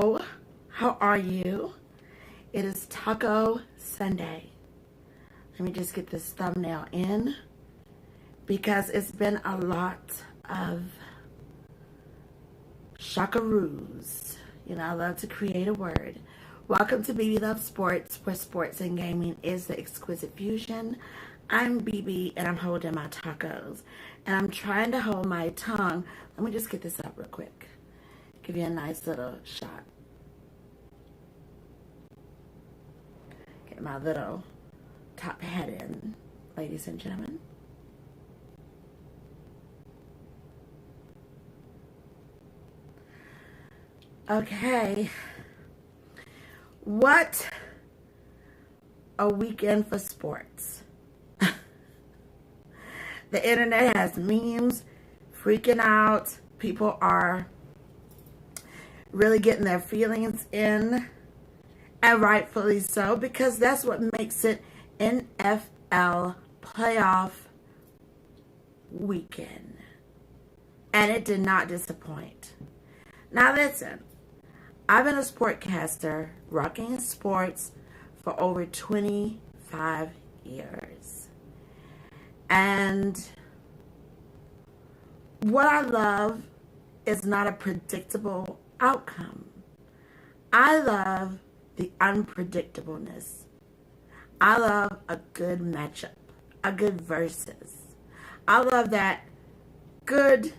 Hello, how are you? It is Taco Sunday. Let me just get this thumbnail in because it's been a lot of shakaroos. You know, I love to create a word. Welcome to BB Love Sports, where sports and gaming is the exquisite fusion. I'm BB and I'm holding my tacos. And I'm trying to hold my tongue. Let me just get this up real quick. Give you a nice little shot. Get my little top hat in, ladies and gentlemen. Okay. What a weekend for sports. The internet has memes, freaking out. People are really getting their feelings in, and rightfully so, because that's what makes it NFL playoff weekend. And it did not disappoint. Now listen, I've been a sportcaster rocking sports for over 25 years. And what I love is not a predictable outcome. I love the unpredictableness. I love a good matchup, a good versus. I love that good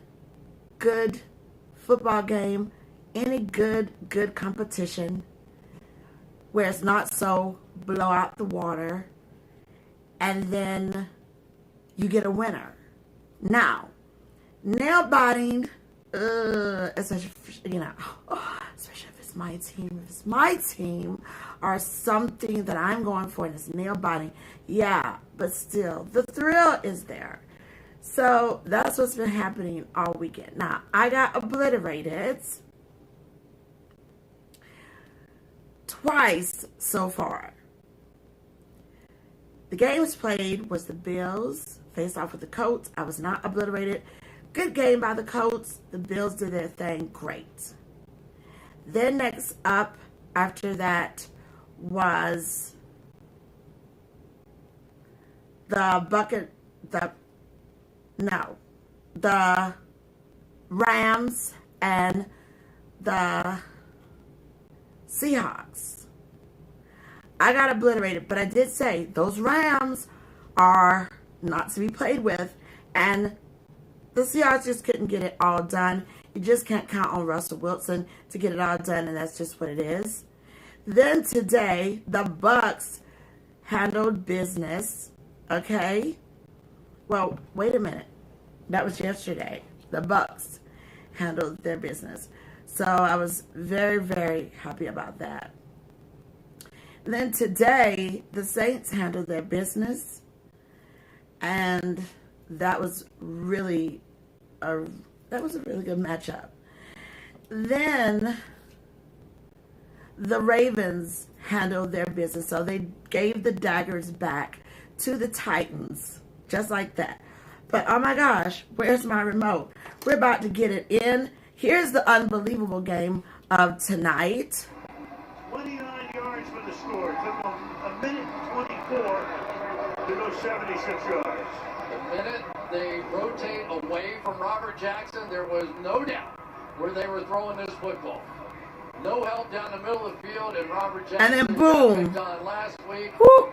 football game, any good competition where it's not so blow out the water and then you get a winner. Now, nail biting, especially, you know, especially if it's my team. If it's my team or something that I'm going for and it's nail biting, yeah, but still, the thrill is there. So that's what's been happening all weekend. Now, I got obliterated twice so far. The games played was the Bills faced off with the Colts. I was not obliterated. Good game by the Colts. The Bills did their thing great. Then next up after that was the Rams and the Seahawks. I got obliterated, but I did say those Rams are not to be played with, and the Seahawks just couldn't get it all done. You just can't count on Russell Wilson to get it all done, and that's just what it is. Then today, the Bucks handled business, okay? Well, wait a minute. That was yesterday. The Bucks handled their business. So I was very, very happy about that. And then today, the Saints handled their business, and that was really a really good matchup. Then the Ravens handled their business, so they gave the daggers back to the Titans, just like that. But oh my gosh, where's my remote? We're about to get it in. Here's the unbelievable game of tonight. 29 yards for the score. It took them a minute 24 to go 76 yards. The minute they rotate away from Robert Jackson, there was no doubt where they were throwing this football. No help down the middle of the field, and Robert Jackson and then boom on last week. Woo.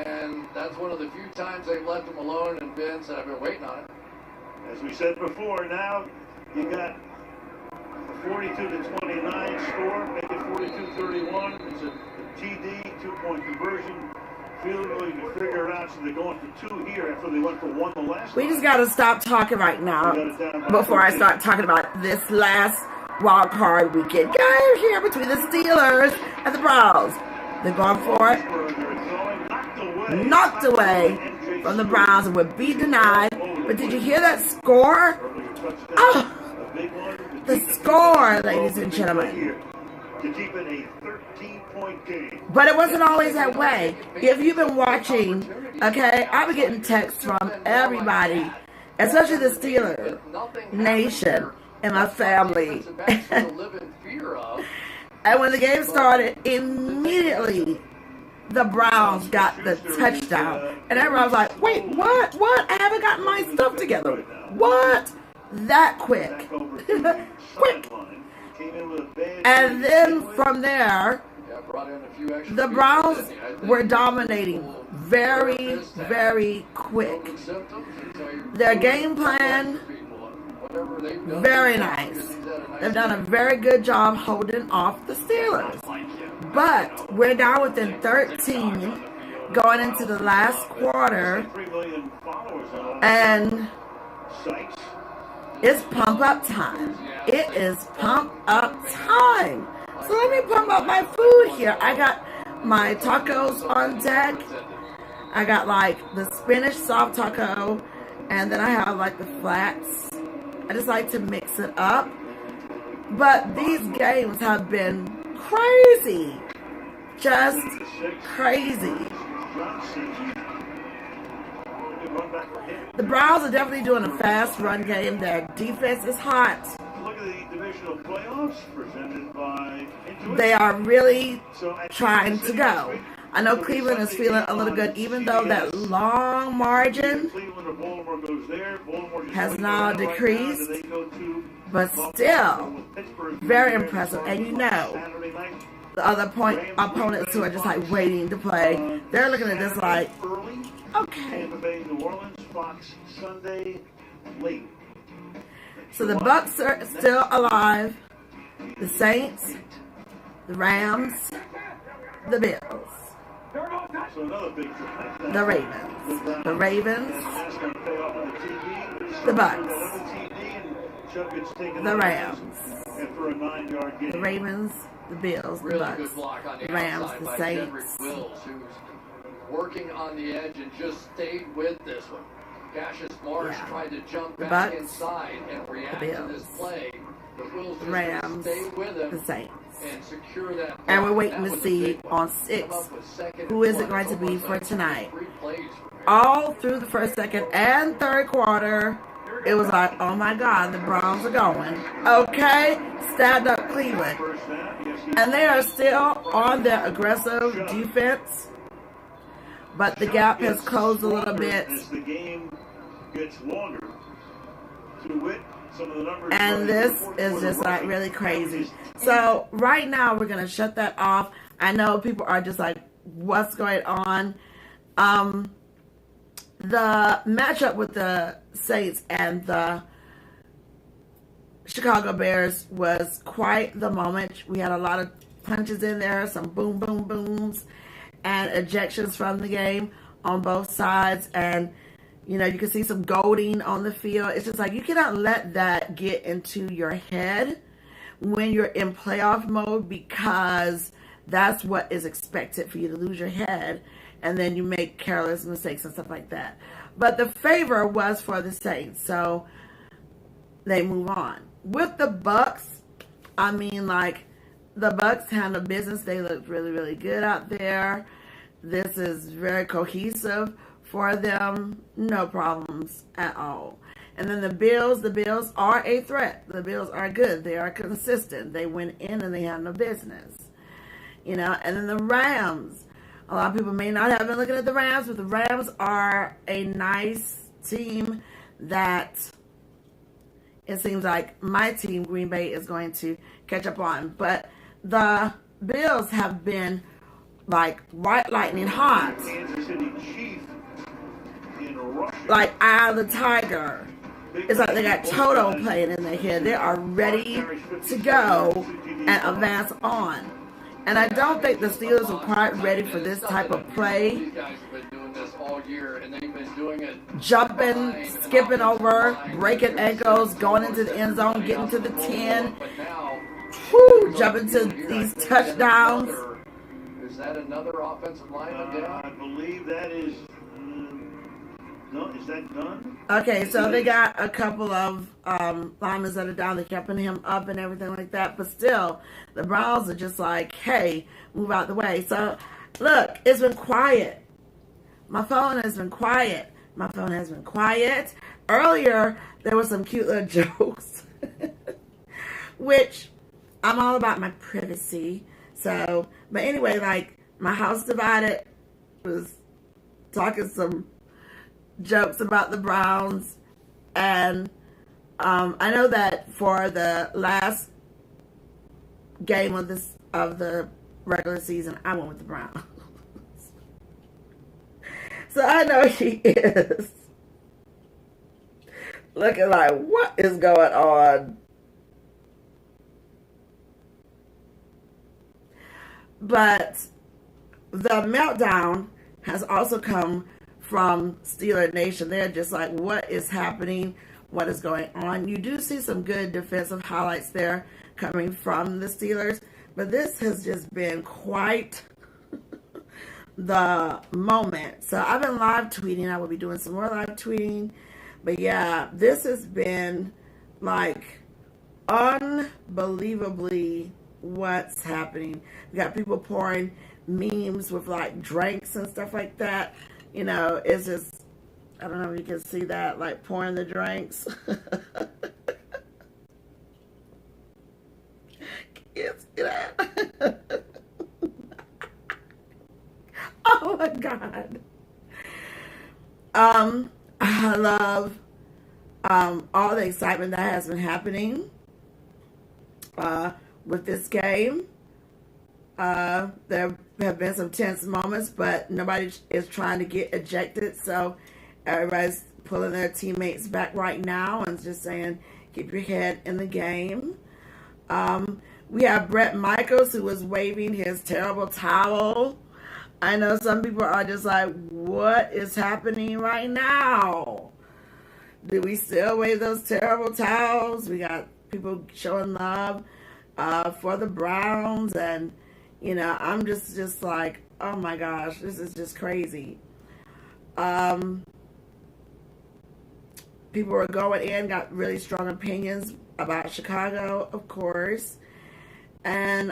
And that's one of the few times they've left him alone, and Ben said, I've been waiting on it. As we said before, now you got a 42-29 score, make it 42-31. It's a TD, 2-point conversion. Field goal, you can figure it out, so they're going for 2 here after they went for 1 the last We time. just got to stop talking right now before I start talking about this last wild card weekend. Guys, here between the Steelers and the Browns. They're going for it. Knocked away from the Browns and would be denied. But did you hear that score? Oh, the score, ladies and gentlemen. To keep it a 13-point game. But it wasn't always that way. If you've been watching, okay, I've been getting texts from everybody, especially the Steelers Nation and my family. And when the game started, immediately the Browns got the touchdown. And everyone was like, wait, what? What? I haven't gotten my stuff together. What? That quick. Quick. And then from there, the Browns were dominating very, very quick. Their game plan, very nice. They've done a very good job holding off the Steelers. But we're now within 13 going into the last quarter. And it's pump up time. It is pump up time. So let me pump up my food here. I got my tacos on deck. I got like the spinach soft taco. And then I have like the flats. I just like to mix it up. But these games have been crazy. Just crazy. The Browns are definitely doing a fast run game. Their defense is hot. Look at the divisional playoffs presented by They are really trying to go. I know Cleveland is feeling a little good, even though that long margin has now decreased. But still, very impressive. And you know, the other opponents who are just like waiting to play, they're looking at this like, okay. So the Bucks are still alive. The Saints, the Rams, the Bills, the Ravens, the Bucks, the Rams, the Ravens, the Bills, the Bucks, the Rams, the Saints. Working on the edge and just stayed with this one. Cassius Marsh tried to jump back inside and react to this play. The Bills just Rams, stay with him the Saints. and secure that. And we're waiting to see on 6 who is it going to be for tonight. All through the first, second, and third quarter, it was like, oh my God, the Browns are going. Okay, stand up Cleveland. And they are still on their aggressive defense. But the gap has closed a little bit. And this is just like really crazy. So right now we're going to shut that off. I know people are just like, what's going on? The matchup with the Saints and the Chicago Bears was quite the moment. We had a lot of punches in there, some boom, boom, booms, and ejections from the game on both sides. And, you know, you can see some golding on the field. It's just like you cannot let that get into your head when you're in playoff mode, because that's what is expected for you to lose your head and then you make careless mistakes and stuff like that. But the favor was for the Saints, so they move on. With the Bucks, I mean, like, the Bucks handle business. They look really, really good out there. This is very cohesive for them. No problems at all. And then the Bills are a threat. The Bills are good. They are consistent. They went in and they handle business. You know, and then the Rams. A lot of people may not have been looking at the Rams, but the Rams are a nice team that it seems like my team, Green Bay, is going to catch up on. But the Bills have been like white lightning hot. Like Eye of the Tiger. It's like they got Toto playing in their head. They are ready to go and advance on. And I don't think the Steelers are quite ready for this type of play. These guys have been doing this all year, and they've been doing it. Jumping, skipping over, breaking ankles, going into the end zone, getting to the 10. Whoo, jumping to these touchdowns. Is that another offensive lineman down? I believe that is... No, is that done? Okay, so they got a couple of linemen that are down. They're keeping him up and everything like that. But still, the Browns are just like, hey, move out the way. So, look, it's been quiet. My phone has been quiet. My phone has been quiet. Earlier, there were some cute little jokes. Which, I'm all about my privacy. So, but anyway, like, my house divided was talking some jokes about the Browns. And I know that for the last game of the regular season, I went with the Browns. So I know she is looking like, what is going on? But the meltdown has also come from Steeler Nation. They're just like, what is happening? What is going on? You do see some good defensive highlights there coming from the Steelers, but this has just been quite the moment. So I've been live tweeting. I will be doing some more live tweeting. But yeah, this has been like unbelievably what's happening. We got people pouring memes with like drinks and stuff like that. You know, it's just, I don't know if you can see that, like pouring the drinks. Can't see that. Oh my God. I love all the excitement that has been happening with this game. There have been some tense moments, but nobody is trying to get ejected. So everybody's pulling their teammates back right now and just saying, keep your head in the game. We have Brett Michaels, who was waving his terrible towel. I know some people are just like, what is happening right now? Do we still wave those terrible towels? We got people showing love for the Browns, and you know, I'm just like, oh my gosh, this is just crazy. People were going in, got really strong opinions about Chicago, of course. And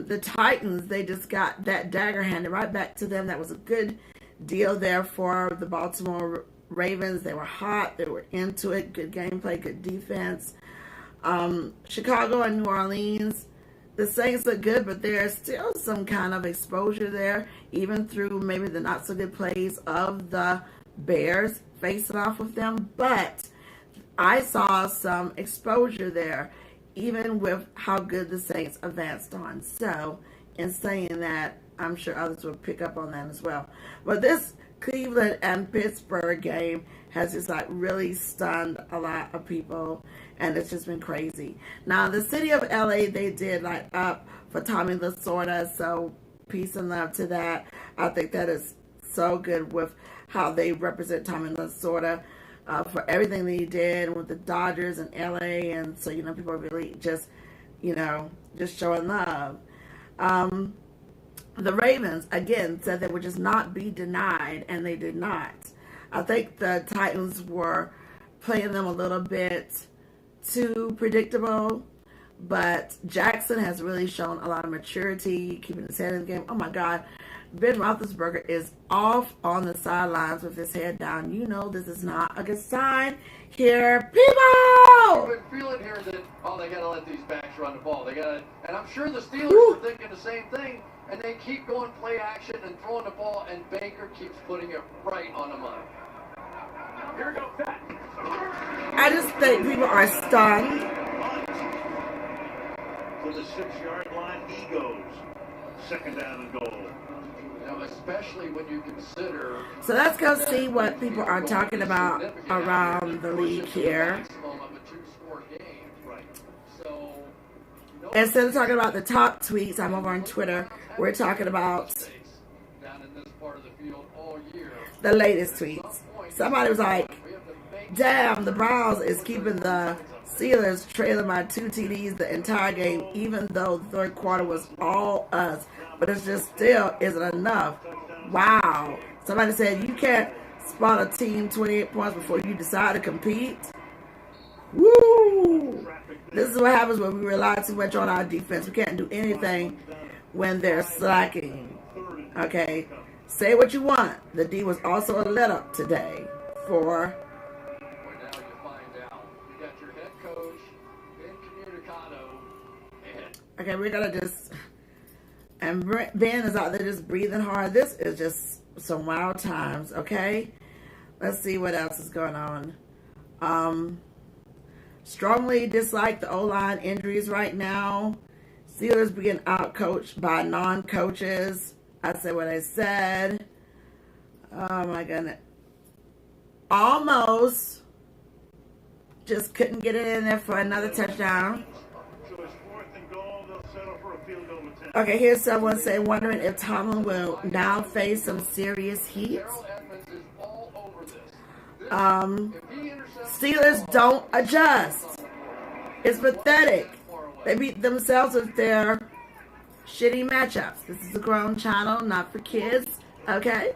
the Titans, they just got that dagger handed right back to them. That was a good deal there for the Baltimore Ravens. They were hot. They were into it. Good gameplay, good defense. Chicago and New Orleans, the Saints look good, but there's still some kind of exposure there, even through maybe the not-so-good plays of the Bears facing off with them. But I saw some exposure there, even with how good the Saints advanced on. So, in saying that, I'm sure others will pick up on that as well. But this Cleveland and Pittsburgh game has just like really stunned a lot of people, and it's just been crazy. Now, the city of LA, they did like up for Tommy Lasorda, so peace and love to that. I think that is so good with how they represent Tommy Lasorda. For everything that he did with the Dodgers and LA, and so, you know, people are really just, you know, just showing love. The Ravens, again, said they would just not be denied, and they did not. I think the Titans were playing them a little bit too predictable, but Jackson has really shown a lot of maturity, keeping his head in the game. Oh my God. Ben Roethlisberger is off on the sidelines with his head down. You know this is not a good sign here, people! I've been feeling here that, oh, they got to let these backs run the ball. They got to, and I'm sure the Steelers were thinking the same thing, and they keep going play action and throwing the ball, and Baker keeps putting it right on the money. Here we go, Pat. I just think people are stunned. To the 6-yard line, he goes. Second down and goal. Now, especially when you consider... So let's go see what people are talking about around the league here. Instead of talking about the top tweets, I'm over on Twitter. We're talking about the latest tweets. Somebody was like, damn, the Browns is keeping the Steelers trailing by 2 TDs the entire game, even though the third quarter was all us. But it just still isn't enough. Wow. Somebody said you can't spot a team 28 points before you decide to compete. Woo! This is what happens when we rely too much on our defense. We can't do anything when they're slacking. Okay? Say what you want. The D was also a let up today for... Now you find out. You got your head coach incommunicado, and Okay, we're going to just... And Ben is out there just breathing hard. This is just some wild times, okay? Let's see what else is going on. Strongly dislike the O-line injuries right now. Steelers being out-coached by non-coaches. I said what I said. Oh, my goodness. Almost. Just couldn't get it in there for another touchdown. Okay, here's someone saying, wondering if Tomlin will now face some serious heat. Steelers don't adjust. It's pathetic. They beat themselves with their shitty matchups. This is a grown channel, not for kids. Okay?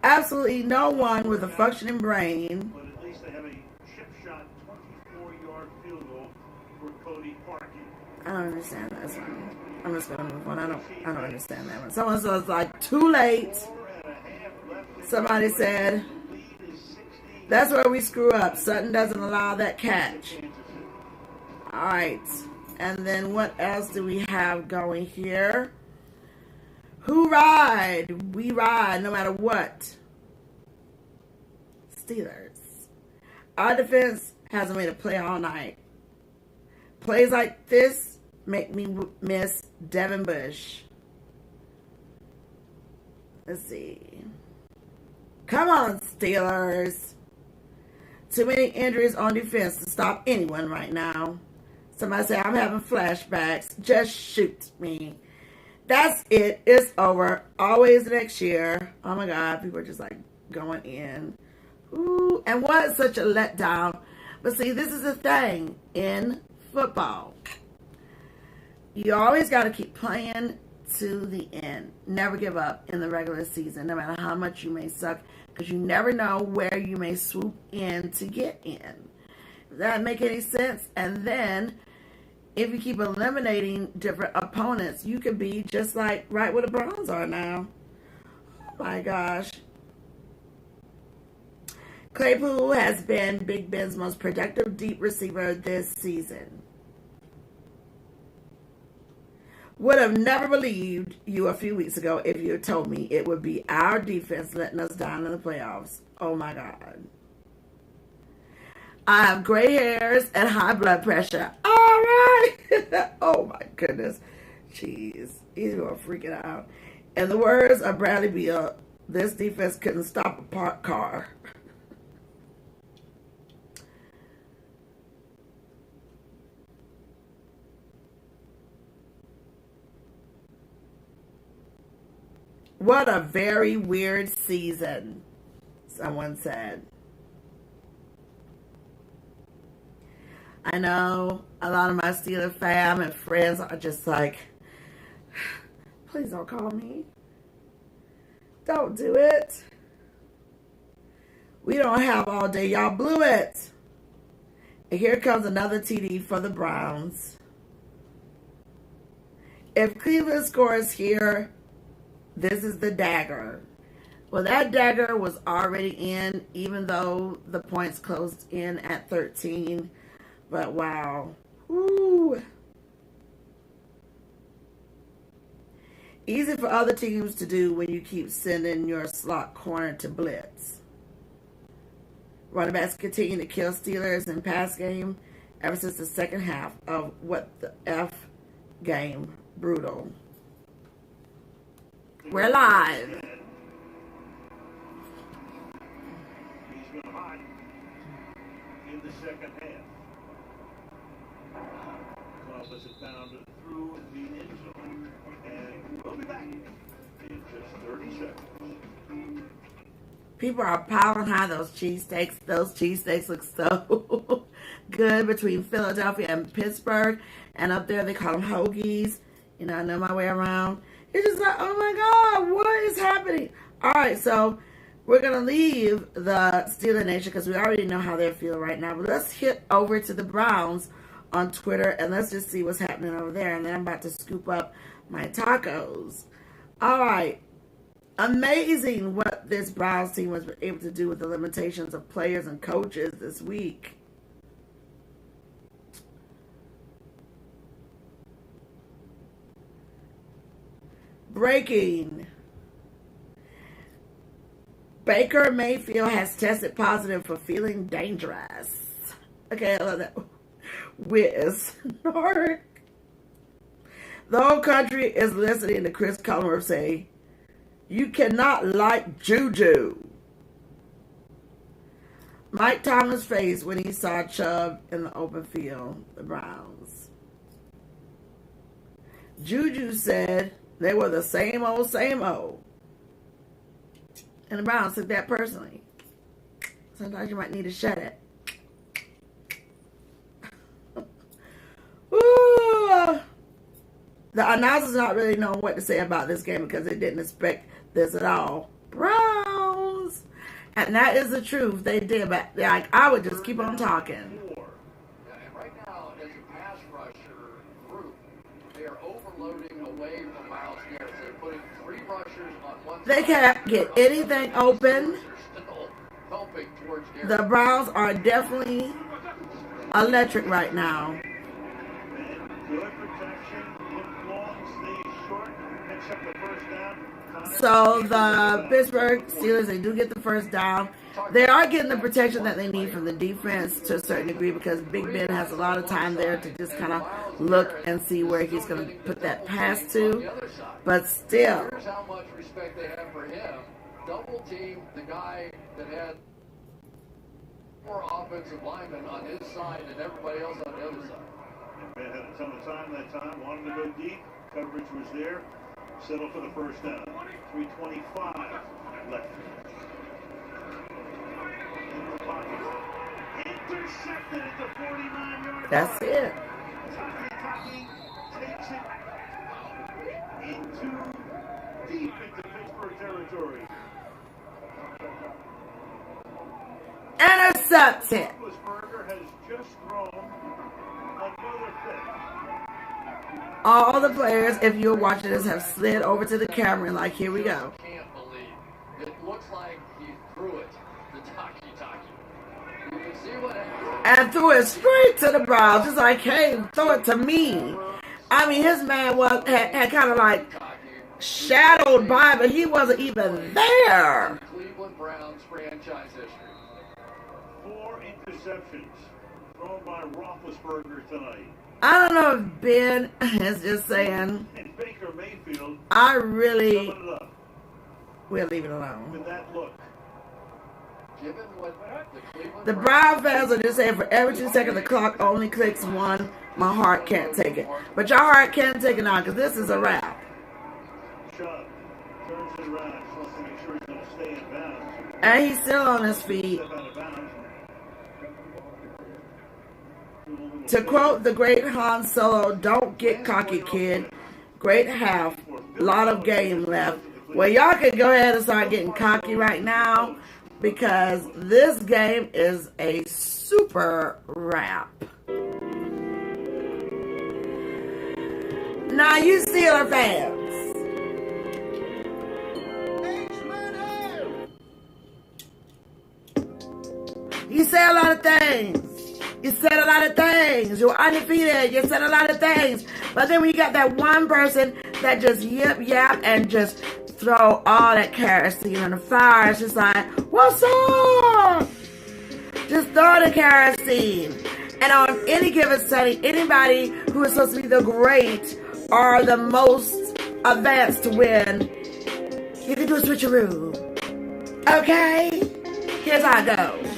Absolutely no one with a functioning brain. But at least they have a chip shot 24-yard field goal for Cody Parkey. I don't understand that one. I'm just gonna move on. I don't understand that one. Someone says like too late. Somebody said that's where we screw up. Sutton doesn't allow that catch. Alright. And then what else do we have going here? Who ride? We ride no matter what. Steelers. Our defense hasn't made a play all night. Plays like this make me miss Devin Bush. Let's see. Come on, Steelers. Too many injuries on defense to stop anyone right now. Somebody say, I'm having flashbacks. Just shoot me. That's it. It's over. Always next year. Oh my God. People are just like going in. Ooh. And what such a letdown. But see, this is the thing in football. You always got to keep playing to the end. Never give up in the regular season, no matter how much you may suck, because you never know where you may swoop in to get in. Does that make any sense? And then if you keep eliminating different opponents, you could be just like right where the Browns are now. Oh my gosh. Claypool has been Big Ben's most productive deep receiver this season. Would have never believed you a few weeks ago if you had told me it would be our defense letting us down in the playoffs. Oh my God. I have gray hairs and high blood pressure. All right. Oh my goodness. Jeez. He's going to freak it out. In the words of Bradley Beal, this defense couldn't stop a parked car. What a very weird season, someone said. I know a lot of my Steelers fam and friends are just like, please don't call me. Don't do it. We don't have all day. Y'all blew it. And here comes another TD for the Browns. If Cleveland scores here, this is the dagger. Well, that dagger was already in, even though the points closed in at 13. But wow. Woo. Easy for other teams to do when you keep sending your slot corner to blitz. Running backs continue to kill Steelers in pass game ever since the second half of what the F game. Brutal. We're live. He's been hot in the second half. Columbus is down through the end zone. And we'll be back in just 30 seconds. People are piling high those cheesesteaks. Those cheesesteaks look so good between Philadelphia and Pittsburgh. And up there they call them hoagies. You know, I know my way around. It's just like, oh my God, what is happening? All right, so we're going to leave the Steeler Nation because we already know how they're feeling right now. But let's hit over to the Browns on Twitter and let's just see what's happening over there. And then I'm about to scoop up my tacos. All right. Amazing what this Browns team was able to do with the limitations of players and coaches this week. Breaking. Baker Mayfield has tested positive for feeling dangerous. Okay, I love that. Whiz. The whole country is listening to Chris Collinsworth say, "You cannot like Juju." Mike Tomlin's face when he saw Chubb in the open field, the Browns. Juju said they were the same old, same old. And the Browns took that personally. Sometimes you might need to shut it. Ooh. The announcers not really knowing what to say about this game because they didn't expect this at all. Browns. And that is the truth. They did, but like I would just keep on talking. And right now, as a pass rusher group, they are overloading away from Miles Garrett. They're putting 3 rushers on one side. They can't get anything open. Still helping towards Garrett. The Browns are definitely electric right now. Good protection. Hit long, stays short, picks up the first down. So the Pittsburgh Steelers, they do get the first down. They are getting the protection that they need from the defense to a certain degree because Big Ben has a lot of time there to just kind of look and see where he's going to put that pass to. But still. Here's how much respect they have for him. Double team the guy that had 4 offensive linemen on his side and everybody else on the other side. Ben had a ton of time that time, wanted to go deep. Coverage was there. Settle for the first down. 3:25 left. In the pocket. Intercepted at the 49-yard line. That's it. Taki takes it into deep into Pittsburgh territory. Intercepted. Roethlisberger has just thrown another pick. All the players, if you're watching this, have slid over to the camera and like, here we go. Can't believe it. Looks like he threw it. The Taki. You can see what happened. And threw it straight to the Browns. Just like, hey, throw it to me. I mean, his man had kind of like shadowed by, but he wasn't even there. Cleveland Browns franchise history. 4 interceptions thrown by Roethlisberger tonight. I don't know if Ben is just saying, And Baker Mayfield I really summing it up will leave it alone. with that look. Given what the Cleveland The Brown fans are just saying for every 2 seconds the clock only clicks 1. My heart can't take it. But your heart can take it now because this is a wrap. Chubb turns it around. Just wants to make sure he's going to stay in bounds. And he's still on his feet. Step out of bounds. To quote the great Han Solo, don't get cocky, kid. Great half. Lot of game left. Well, y'all can go ahead and start getting cocky right now because this game is a super wrap. Now, you Steeler fans. You say a lot of things. You said a lot of things. You're undefeated. You said a lot of things. But then when you got that one person that just yap and just throw all that kerosene on the fire, it's just like, what's up? Just throw the kerosene. And on any given Sunday, anybody who is supposed to be the great or the most advanced to win, you can do a switcheroo. Okay? Here's how it goes.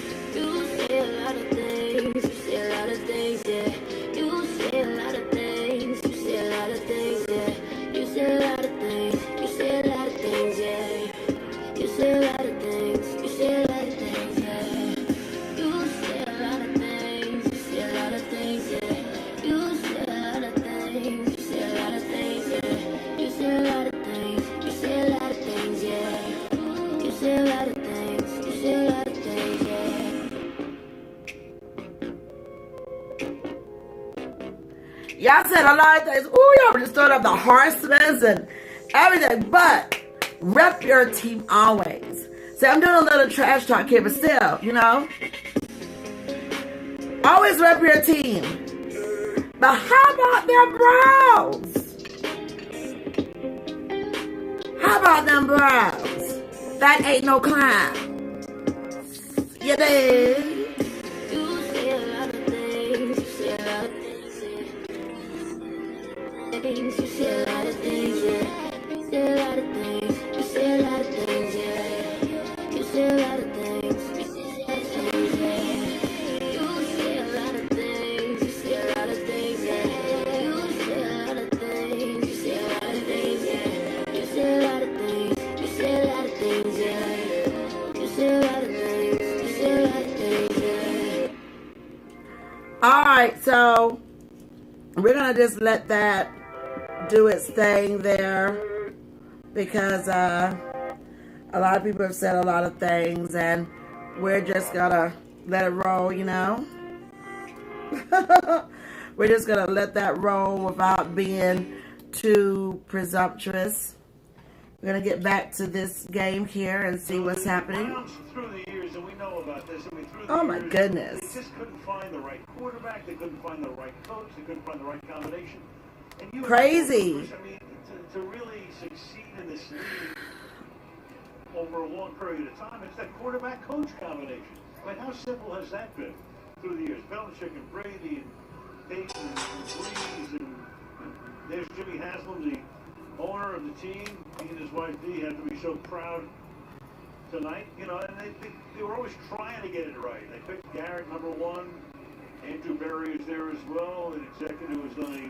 Y'all said a lot of things. Ooh, y'all just throwing up the horsemen and everything. But rep your team always. See, I'm doing a little trash talk here, but still, you know. Always rep your team. But how about them Browns? about them Browns? That ain't no clown. You dig? You say a lot of things. You say a lot of things. You say a lot of things. Yeah. You say a lot of things. You say a lot of things. Yeah. You say a lot of things. You say a lot of things. Yeah. You say a lot of things. You say a lot of things. Yeah. You say a lot of things. You say a lot of things. Yeah. You say a lot of things. You say a lot of things. Yeah. You say a lot of things. You say a lot of things. Yeah. Alright, so we're gonna just let that do its thing there, because a lot of people have said a lot of things, and we're just gonna let it roll, you know. We're just gonna let that roll without being too presumptuous. We're gonna get back to this game here and see what's happening. Through the years, and we know about this. I mean, through the Oh my years, goodness. They just couldn't find the right quarterback. They couldn't find the right coach. They couldn't find the right combination. And you Crazy. I mean, to really succeed in this league over a long period of time, it's that quarterback-coach combination. I mean, how simple has that been through the years? Belichick and Brady and Peyton and Breeze, and there's Jimmy Haslam, the owner of the team. He and his wife Dee have to be so proud tonight. You know, and they were always trying to get it right. They picked Garrett #1. Andrew Berry is there as well, an executive who's done a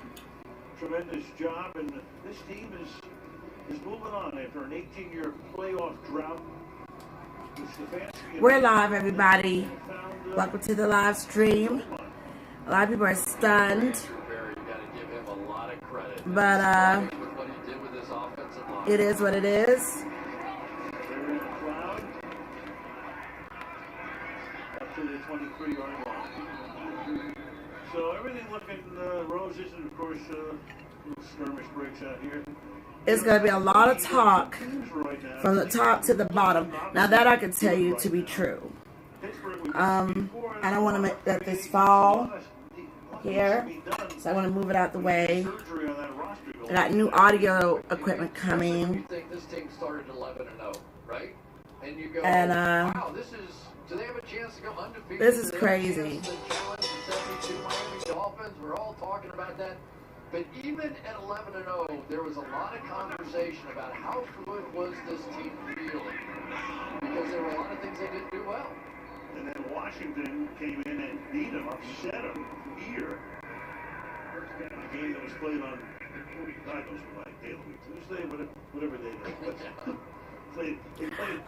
tremendous job, and this team is moving on after an 18-year playoff drought. We're live, everybody. Welcome to the live stream. A lot of people are stunned, but it is what it is. Up to the 23-yard line. So everything looking roses, and of course, little skirmish breaks out here. It's going to be a lot of talk from the top to the bottom. Now that I can tell you to be true. I don't want to let this fall here, so I want to move it out the way. I got new audio equipment coming. This team started 11-0, right? And you go, And wow, do they have a chance to go undefeated? this is Do they have a crazy. chance to challenge the 72 Miami Dolphins? We're all talking about that. But even at 11-0, there was a lot of conversation about how good was this team feeling, because there were a lot of things they didn't do well. And then Washington came in and beat them, upset them here. A game that was played on, God knows what day of the week, Tuesday, whatever day that was.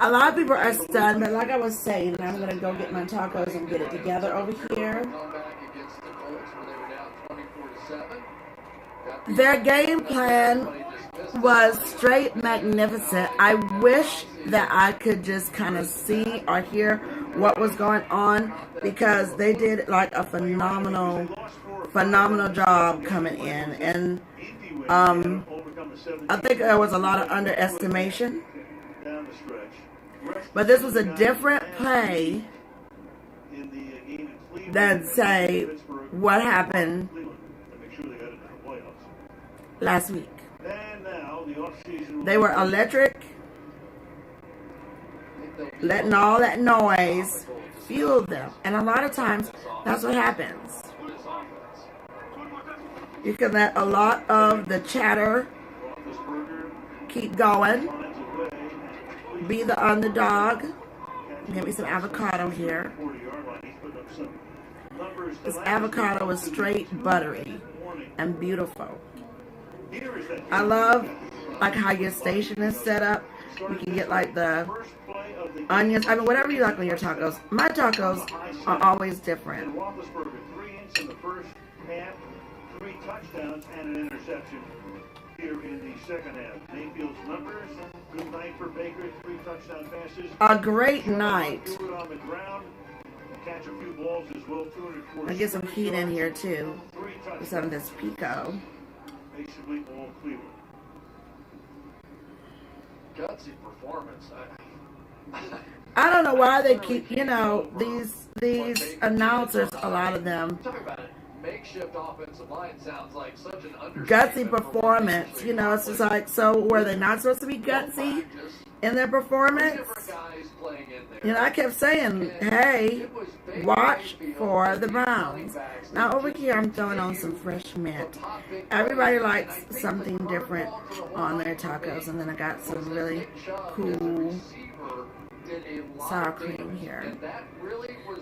A lot of people are stunned, but like I was saying, I'm going to go get my tacos and get it together over here. Their game plan was straight magnificent. I wish that I could just kind of see or hear what was going on, because they did like a phenomenal job coming in. And I think there was a lot of underestimation. But this was a different play than, say, what happened last week. They were electric, letting all that noise fuel them. And a lot of times, that's what happens. You can let a lot of the chatter keep going. Be the underdog. Give me some avocado here. This avocado is straight buttery and beautiful. I love like how your station is set up. You can get like the onions. I mean, whatever you like on your tacos. My tacos are always different. 3 in the first half, 3 touchdowns and an interception here in the second half. Mayfield's numbers, good night for Baker, 3 touchdown passes. A great night. On the ground, catch a few balls as well. 204. I get some heat in here too. With some of this pico. Basically all Cleveland. Gutsy performance. I don't know why they keep, you know, these announcers, a lot of them, makeshift offensive line sounds like such an understatement. Gutsy performance. You know, it's just like, so were they not supposed to be gutsy in their performance? You know, I kept saying, hey, watch for the Browns. Now over here, I'm throwing on some fresh mint. Everybody likes something different on their tacos. And then I got some really cool sour cream here.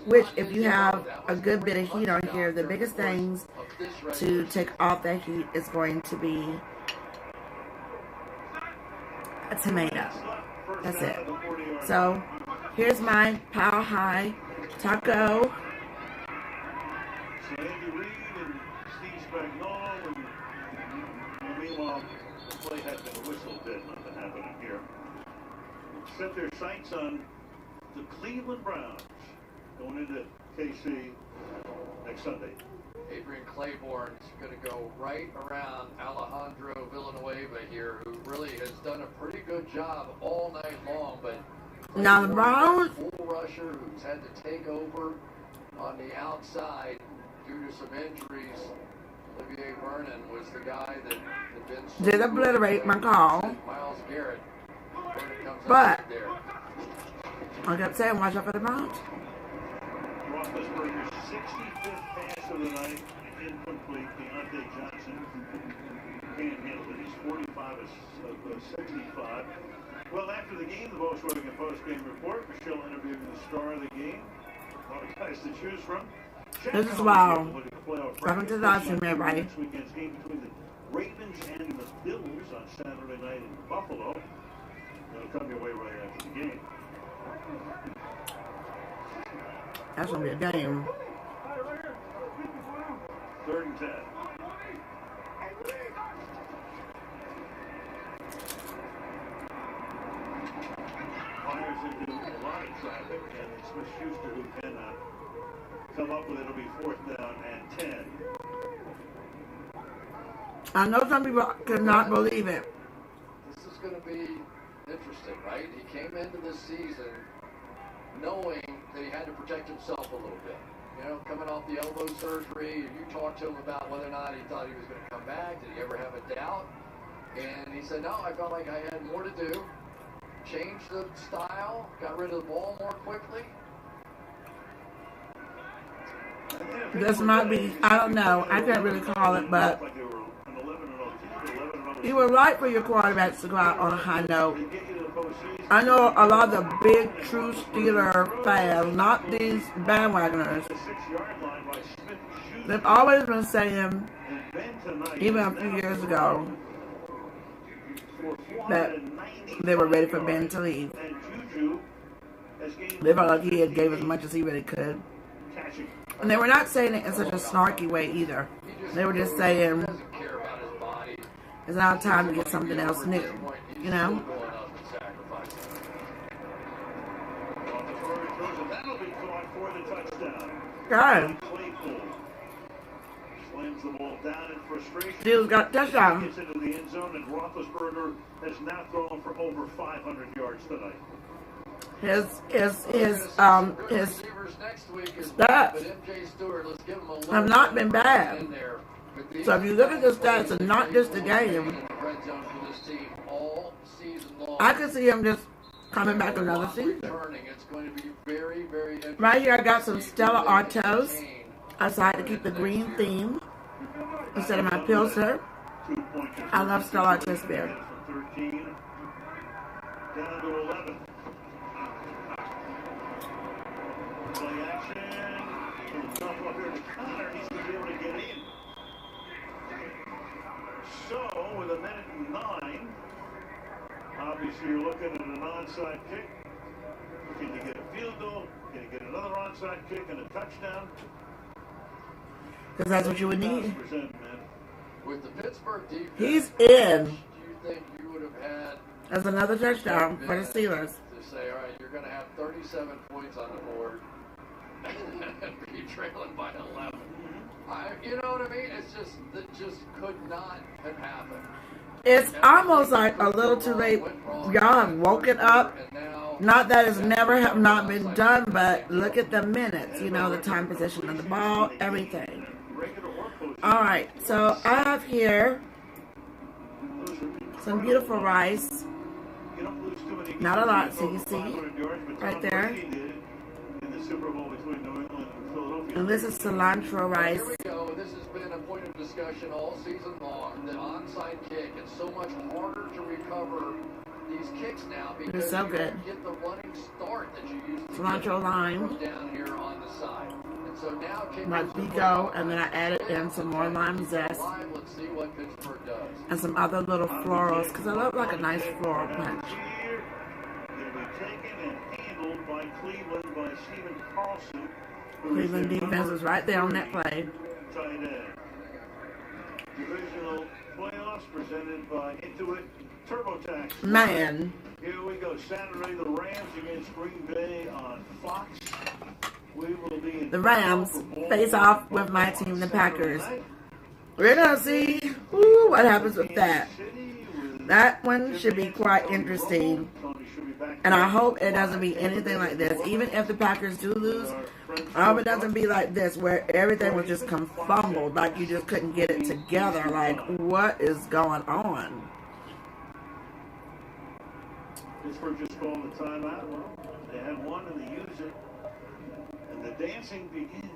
Which, if you have a good bit of heat on here, the biggest things to take off that heat is going to be a tomato. That's it. So, here's my Pow High taco. So Andy Reid and Steve Spagnuolo, and meanwhile, the play had been whistled dead. Nothing happening here. Set their sights on the Cleveland Browns going into KC next Sunday. Adrian Claiborne's going to go right around Alejandro Villanueva here, who really has done a pretty good job all night long. But now the Browns, full rusher who's had to take over on the outside due to some injuries. Olivier Vernon was the guy that had been did obliterate my call. Myles Garrett. But I kept saying, watch out for the Browns. Roethlisberger's 65th pass of the night, incomplete. Deontay Johnson can't handle it. He's 45 of 65. Well, after the game, the Volkswagen post-game report, Michelle interviewed the star of the game. A lot of guys to choose from. This is wow. Welcome to the Dodgers, everybody. Next weekend's game between the Ravens and the Bills on Saturday night in Buffalo. It'll come your way right after the game. That's going to be a game. 3rd and 10. Fires into a lot of traffic, and it's Smith-Schuster who cannot come up with it. It'll be 4th down and 10. I know some people cannot believe it. This is going to be interesting, right? He came into this season knowing that he had to protect himself a little bit. You know, coming off the elbow surgery, you talked to him about whether or not he thought he was going to come back. Did he ever have a doubt? And he said, no, I felt like I had more to do. Changed the style, got rid of the ball more quickly. This might be, I don't know, I can't really call it, but you were right for your quarterbacks to go out on a high note. I know a lot of the big, true Steeler fans, not these bandwagoners, they've always been saying, even a few years ago, that they were ready for Ben to leave. They felt like he had gave as much as he really could. And they were not saying it in such a snarky way either. They were just saying, it's now time to get something else new, you know? God. Slams the ball down in frustration. Steelers got touchdown. Gets into the end zone, and Roethlisberger has now thrown for over 500 yards tonight. His stats have not been bad. So if you look at the stats and not just the game, I could see him just coming back another season. Right here I got some Stella Artois. I decided to keep the green theme instead of my Pilsner. I love Stella Artois beer. Down to 11. Play action. Jump up here to Connor. He's going to be able to get in. So, with a minute and 9, obviously you're looking at an onside kick. Can you get a field goal? Can you get another onside kick and a touchdown? Because that's what you would need. With the Pittsburgh defense, he's in. Do you think you would have had as another touchdown for the Steelers? To say, all right, you're going to have 37 points on the board and be trailing by 11. You know what I mean? It's just, that just could not have happened. It's almost like a little too late. Y'all have woken up. Not that it's never have not been done, but look at the minutes. You know, the time position of the ball, everything. Alright, so I have here some beautiful rice. Not a lot, so you see right there. And this is cilantro rice. Here we go. This has been a point of discussion all season long. The onside kick is so much harder to recover these kicks now because It's so you good. don't get the running start that you used to Cilantro lime. get down here on the side. And so now My Bigo, and then I added in some more lime zest Let's see what Pittsburgh does. and some other little florals because I love like a nice floral punch. They'll be taken and handled by Cleveland by Stephen Carlson. Cleveland defense was right there on that play. Tight end. Divisional playoffs presented by Intuit TurboTax. Man, Here we go. Saturday, the Rams against Green Bay on Fox. We will be in the Rams face off with my team, the Packers. We're gonna see what happens with that. That one should be quite interesting. And I hope it doesn't be anything like this. Even if the Packers do lose, I hope it doesn't be like this where everything was just fumbled, like you just couldn't get it together. Like, what is going on? Pittsburgh just called the timeout. Well, they had one and they used it. And the dancing begins.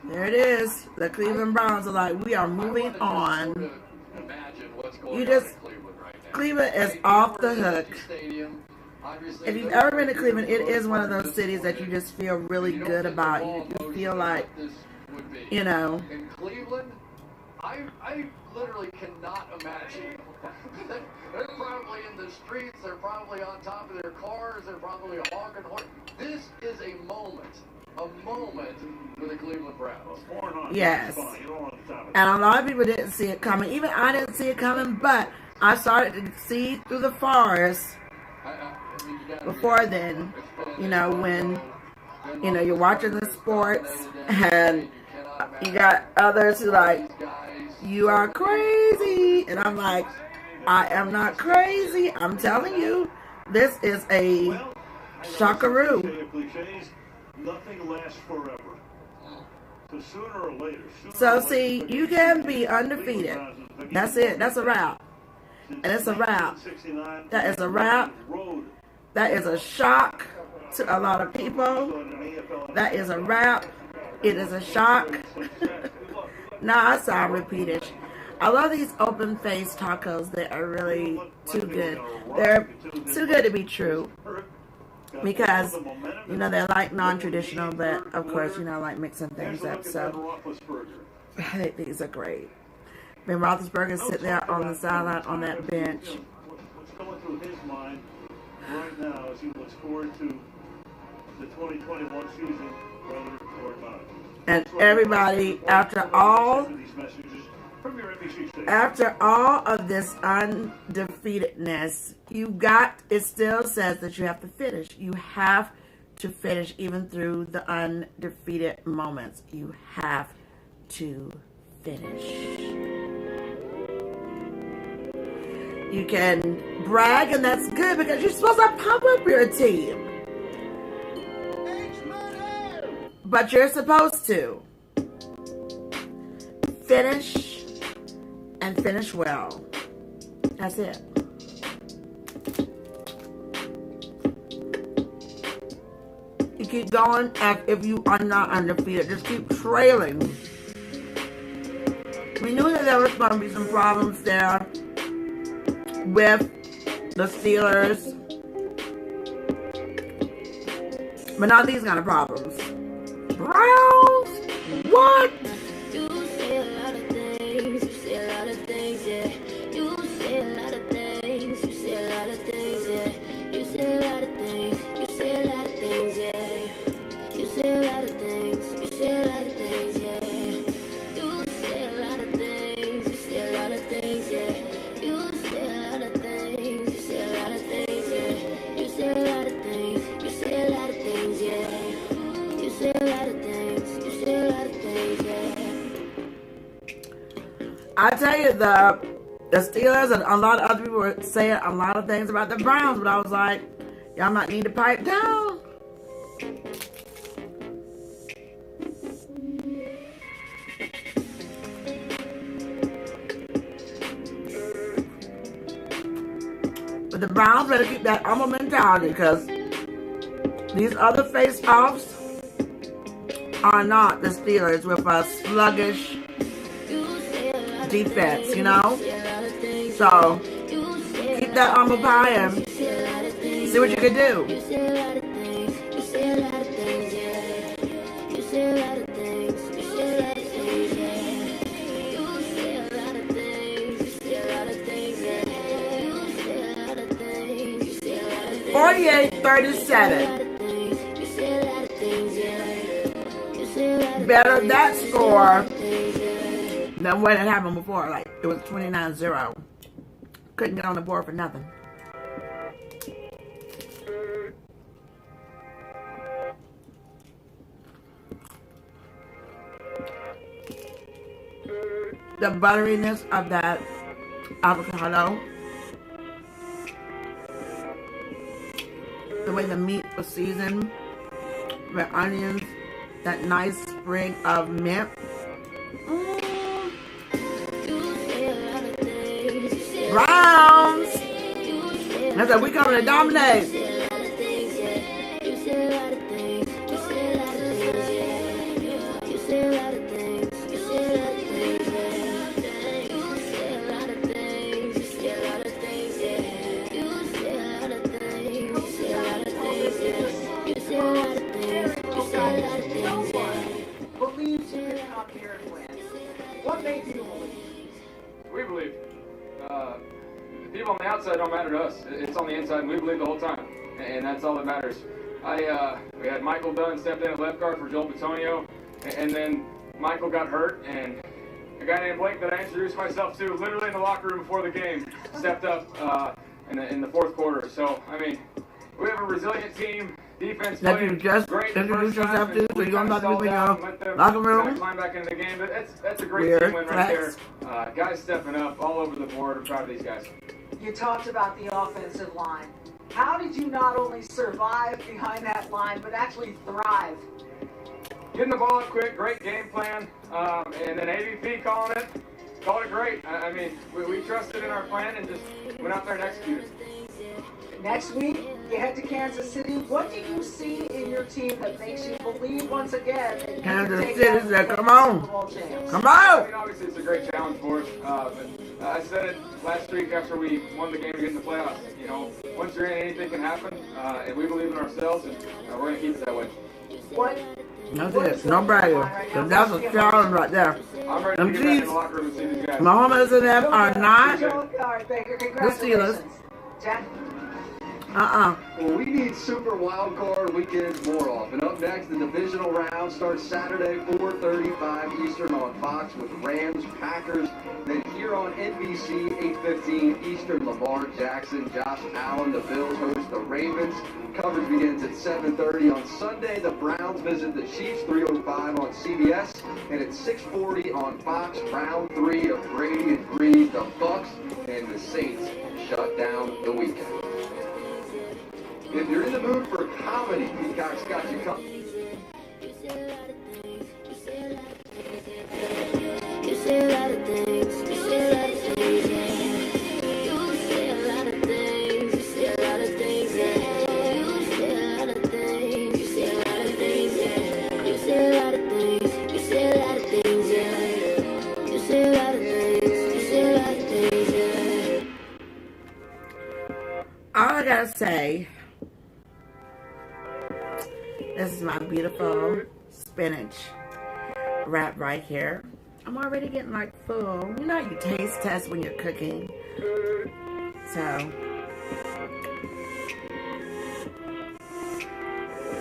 There it is. The Cleveland Browns are like, we are moving on. Imagine what's going You on just, in Cleveland right now. Cleveland is off the hook. Stadium, obviously, If you've ever been to Cleveland, it is one of those cities that you just feel really good about. You feel like, you know. In Cleveland, I literally cannot imagine. They're probably in the streets. They're probably on top of their cars. They're probably honking horn. This is a moment for the Cleveland Browns. Yes. And a lot of people didn't see it coming. Even I didn't see it coming, but I started to see through the forest before then. You know, when, you know, you're watching the sports and you got others who like, you are crazy. And I'm like, I am not crazy. I'm telling you, this is a shockaroo. Nothing lasts forever. So sooner or later. So see, you can be undefeated. That's it. That's a wrap. And it's a wrap. That is a wrap. That is a shock to a lot of people. That is a wrap. It is a shock. Nah, I sound repeated. I love these open-faced tacos. They are really too good. They're too good to be true. Because, you know, they're like non-traditional, but of course, you know, I like mixing things up. So, I think these are great. Ben Roethlisberger's sitting there on the sideline on that bench. What's going through his mind right now as he looks forward to the 2021 season, whether or not. And everybody, after all of this undefeatedness, it still says that you have to finish. You have to finish even through the undefeated moments. You have to finish. You can brag, and that's good because you're supposed to pump up your team. But you're supposed to finish and finish well. That's it. You keep going if you are not undefeated. Just keep trailing. We knew that there was going to be some problems there with the Steelers. But not these kind of problems. Browns? What? You say a lot of things, you say a lot of things, yeah. You say a lot of things, you say a lot of things, yeah. You say a lot of things, you say a lot of things, yeah. You say a lot of things, you say a lot of things, yeah. You say a lot of things, you say a lot of things, yeah. You say a lot of things, you say a lot of things, yeah. You say a lot of things, you say a lot of things, yeah. You say a lot of things, you say a lot of things, yeah. I tell you, the Steelers and a lot of other people were saying a lot of things about the Browns, but I was like, y'all might need to pipe down. But the Browns better keep that humble mentality, because these other face-offs are not the Steelers with a sluggish defense, you know? So, keep that humble pie and see what you can do. 48-37. Better that score than what had happened before. Like, it was 29-0. Couldn't get on the board for nothing. The butteriness of that avocado, the way the meat was seasoned, the onions, that nice sprig of mint. Browns! I said, we coming to dominate. Believes you can come here and win. What made you believe? We believe. The people on the outside don't matter to us. It's on the inside, and we believe the whole time. And that's all that matters. We had Michael Dunn stepped in at left guard for Joel Bitonio, and then Michael got hurt, and a guy named Blake that I introduced myself to literally in the locker room before the game stepped up in the fourth quarter. So, I mean, we have a resilient team. Defense That you just introduced yourself to, so you don't have to be in your locker room. Climb back into the game, but that's a great team win right there. Guys stepping up all over the board. I'm proud of these guys. You talked about the offensive line. How did you not only survive behind that line, but actually thrive? Getting the ball up quick, great game plan, and then AVP called it great. I mean, we trusted in our plan and just went out there and executed. Next week, you head to Kansas City. What do you see in your team that makes you believe once again that you Kansas can take City that said, come on. Super Bowl chance? Come I on! mean, obviously, it's a great challenge for us, but I said it last week after we won the game to get in the playoffs. You know, once you're in, anything can happen, and we believe in ourselves, and we're going to keep it that way. What? That's it. No bragging. Because that's a challenge right there. I'm ready to get back in the locker room and see these guys. Mahomes and them are not All right, Baker, the congratulations. Steelers. Jack? Well, we need Super Wild Card weekends more often. Up next, the divisional round starts Saturday, 4:35 Eastern on Fox with Rams, Packers. Then here on NBC, 8:15 Eastern, Lamar Jackson, Josh Allen. The Bills host the Ravens. Coverage begins at 7:30 on Sunday. The Browns visit the Chiefs, 3:05 on CBS. And at 6:40 on Fox, round 3 of Brady and Breeze. The Bucks and the Saints shut down the weekend. If you're in the mood for comedy, Peacock's got you covered. You say a lot of things, you say a lot of things, yeah. You say a lot of things, you say a lot of things, yeah. You say a lot of things, you say a lot of things, yeah. You say a lot of things, you say a lot of things, yeah. You say a lot of things, you say a lot of things, yeah. All I gotta say, this is my beautiful spinach wrap right here. I'm already getting like full. You know, you taste test when you're cooking. So,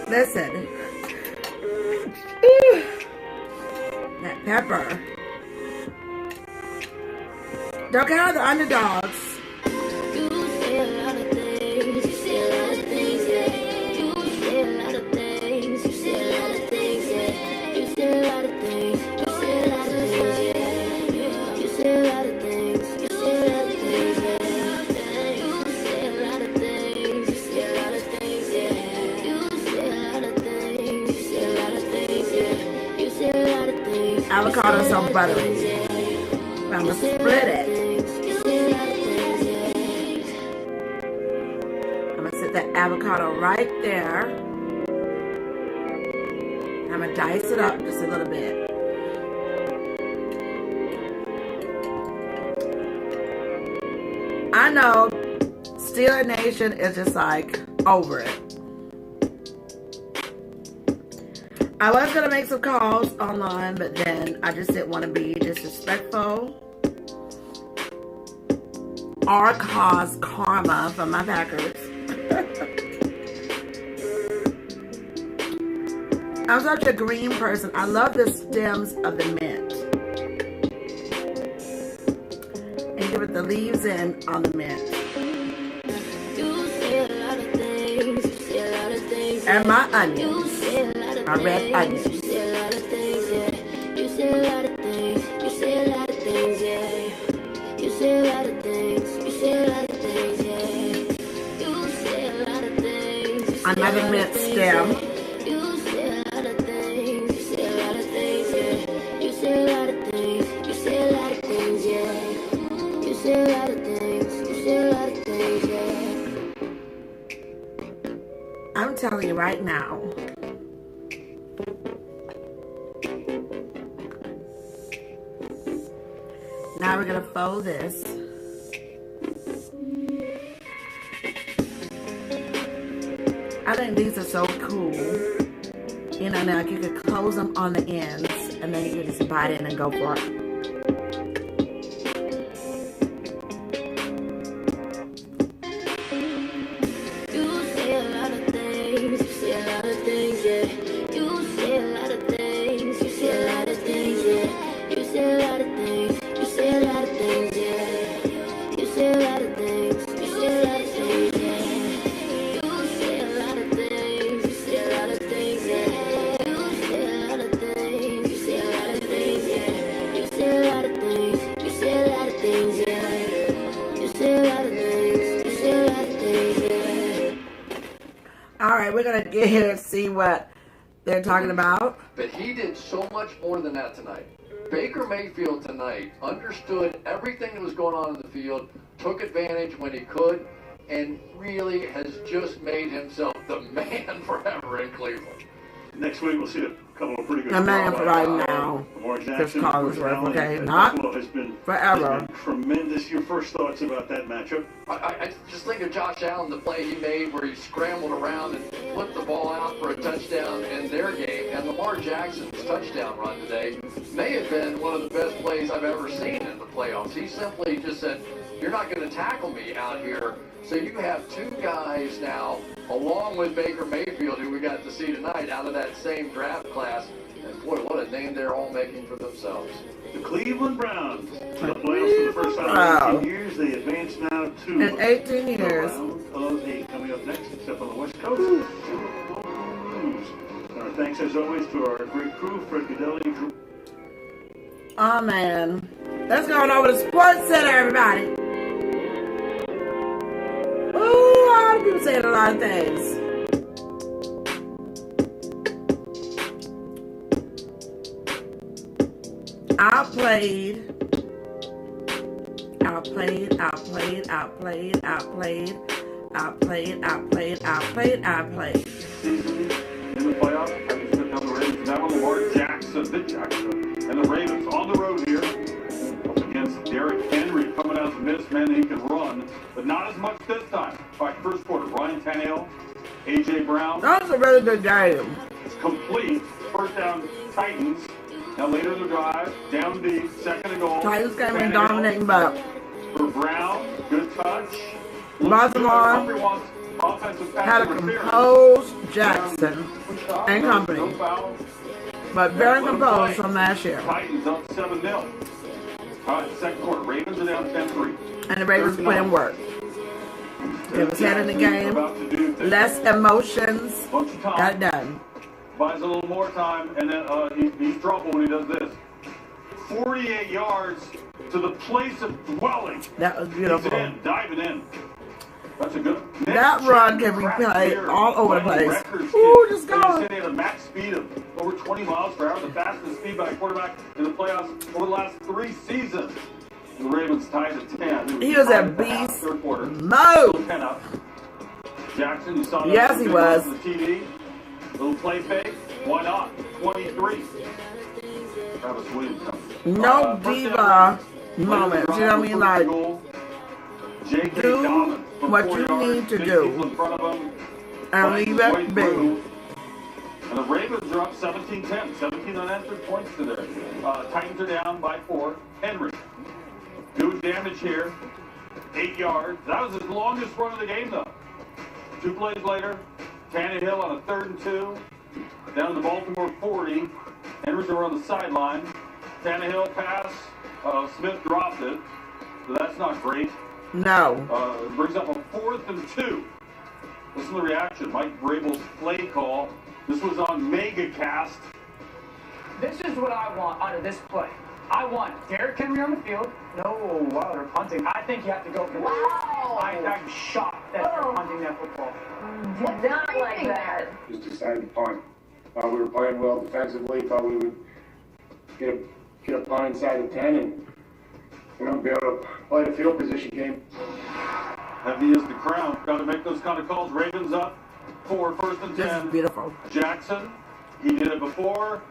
listen. That pepper. Don't count the underdogs. You say a lot of things, you say a lot of things, yeah. You say a lot of things, you say a lot of things, yeah. You say a lot of things, you say a lot of things, yeah. You say a lot of things, you say a lot of things, yeah. You say a lot of things, you say a lot of things, yeah. You say a lot of things, you say a lot of things, yeah. You say a lot of things. Avocado so buttery. I'm gonna split it. avocado right there. I'm going to dice it up just a little bit. I know Steeler Nation is just like over it. I was going to make some calls online, but then I just didn't want to be disrespectful or cause karma from my Packers. I'm such a green person. I love the stems of the mint. And give it the leaves in on the mint. And my onions. My red onions. You say a lot of things, yeah. You say a lot of things. You say a lot of things, yeah. You say a lot of things. You say a lot of things, yeah. You say a lot of things. Another mint stem. You say a lot of things. You say a lot of things, yeah. You say a lot of things. You say a lot of things, yeah. You say a lot of things. You say a lot of things, yeah. I'm telling you right now. Now we're going to fold this. I think these are so cool. You know, now you could close them on the ends and then you can just bite in and go for it. You say a lot of things. You say a lot of things, yeah. You say a lot of things. You say a lot of things, yeah. You say a lot of things. You say a lot of things, yeah. You say a lot of things. You say a lot of things, yeah. You say a lot of things. You say a lot of things, yeah. You say a lot of things. You say a lot of things, yeah. You say a lot of things. You say a lot of things, yeah. You say a lot of things. You say a lot of things, yeah. All right, we're going to get here and see what they're talking about. But he did so much more than that tonight. Baker Mayfield tonight understood everything that was going on in the field, took advantage when he could, and really has just made himself the man forever in Cleveland. Next week we'll see a couple of pretty good. The man for right now. Lamar Chris Jackson, Collinsworth, okay? and Not Buffalo has been forever. Tremendous. Your first thoughts about that matchup? I just think of Josh Allen, the play he made where he scrambled around and flipped the ball out for a touchdown in their game. And Lamar Jackson's touchdown run today may have been one of the best plays I've ever seen in the playoffs. He simply just said, "You're not going to tackle me out here." So you have two guys now, along with Baker Mayfield, who we got to see tonight out of that same draft class. And boy, what a name they're all making for themselves. The Cleveland Browns to the playoffs for the first time in 18 years. They advance now to In 18 years. the round of 8. Coming up next, except on the West Coast, Blues. Our thanks as always to our great crew, Fred Godelli. Oh, man. Let's go on over to Sports Center, everybody. Ooh, a lot of people saying a lot of things. Outplayed. In the playoffs, I just put down the Ravens. Now Lamar Jackson, and the Ravens on the road here up against Derrick Henry coming out from this man. He can run, but not as much this time. By first quarter, Ryan Tannehill, A.J. Brown. That was a really good game. Complete. First down, Titans. Now later in the drive, down deep, second and goal. Titans came in dominating, but For Brown, good touch. Baltimore had a composed Jackson and company, but very composed from last year. Titans up 7-0. All right, second quarter. Ravens are down 10-3. And the Ravens put in work. It was head in the game, less emotions, got it done. Buys a little more time, and then he's trouble when he does this. 48 yards to the place of dwelling. That was beautiful. He's in, diving in. That's a good. That run can be played all over the place. Ooh, just go. He had a max speed of over 20 miles per hour, the fastest speed by a quarterback in the playoffs over the last 3 seasons. The Ravens tied at 10. He was at beast third quarter. mode. 10 up. Jackson, you saw that. Yes, he was. On the TV. Little play fake. Why not? 23. Travis Williams. No diva moments. You know what I mean? Like, do what you need to do and leave it be. And the Ravens are up 17-10. 17 unanswered points today. Titans are down by 4. Henry. Doing damage here. 8 yards. That was his longest run of the game, though. 2 plays later, Tannehill on a 3rd and 2. Down to the Baltimore 40. Henry's over on the sideline. Tannehill pass. Smith dropped it. So that's not great. No. Brings up a 4th and 2. Listen to the reaction. Mike Vrabel's play call. This was on MegaCast. This is what I want out of this play. I want Derrick Henry on the field. No, wow, they're punting. I think you have to go for this. Wow. I'm shocked that they're punting that football. Did not like that. Just decided to punt. We were playing well defensively. Thought we would get a punt inside the 10 and be able to play the field position game. Heavy is the crown. Got to make those kind of calls. Ravens up 4, 1st and 10. This is beautiful. Jackson, he did it before,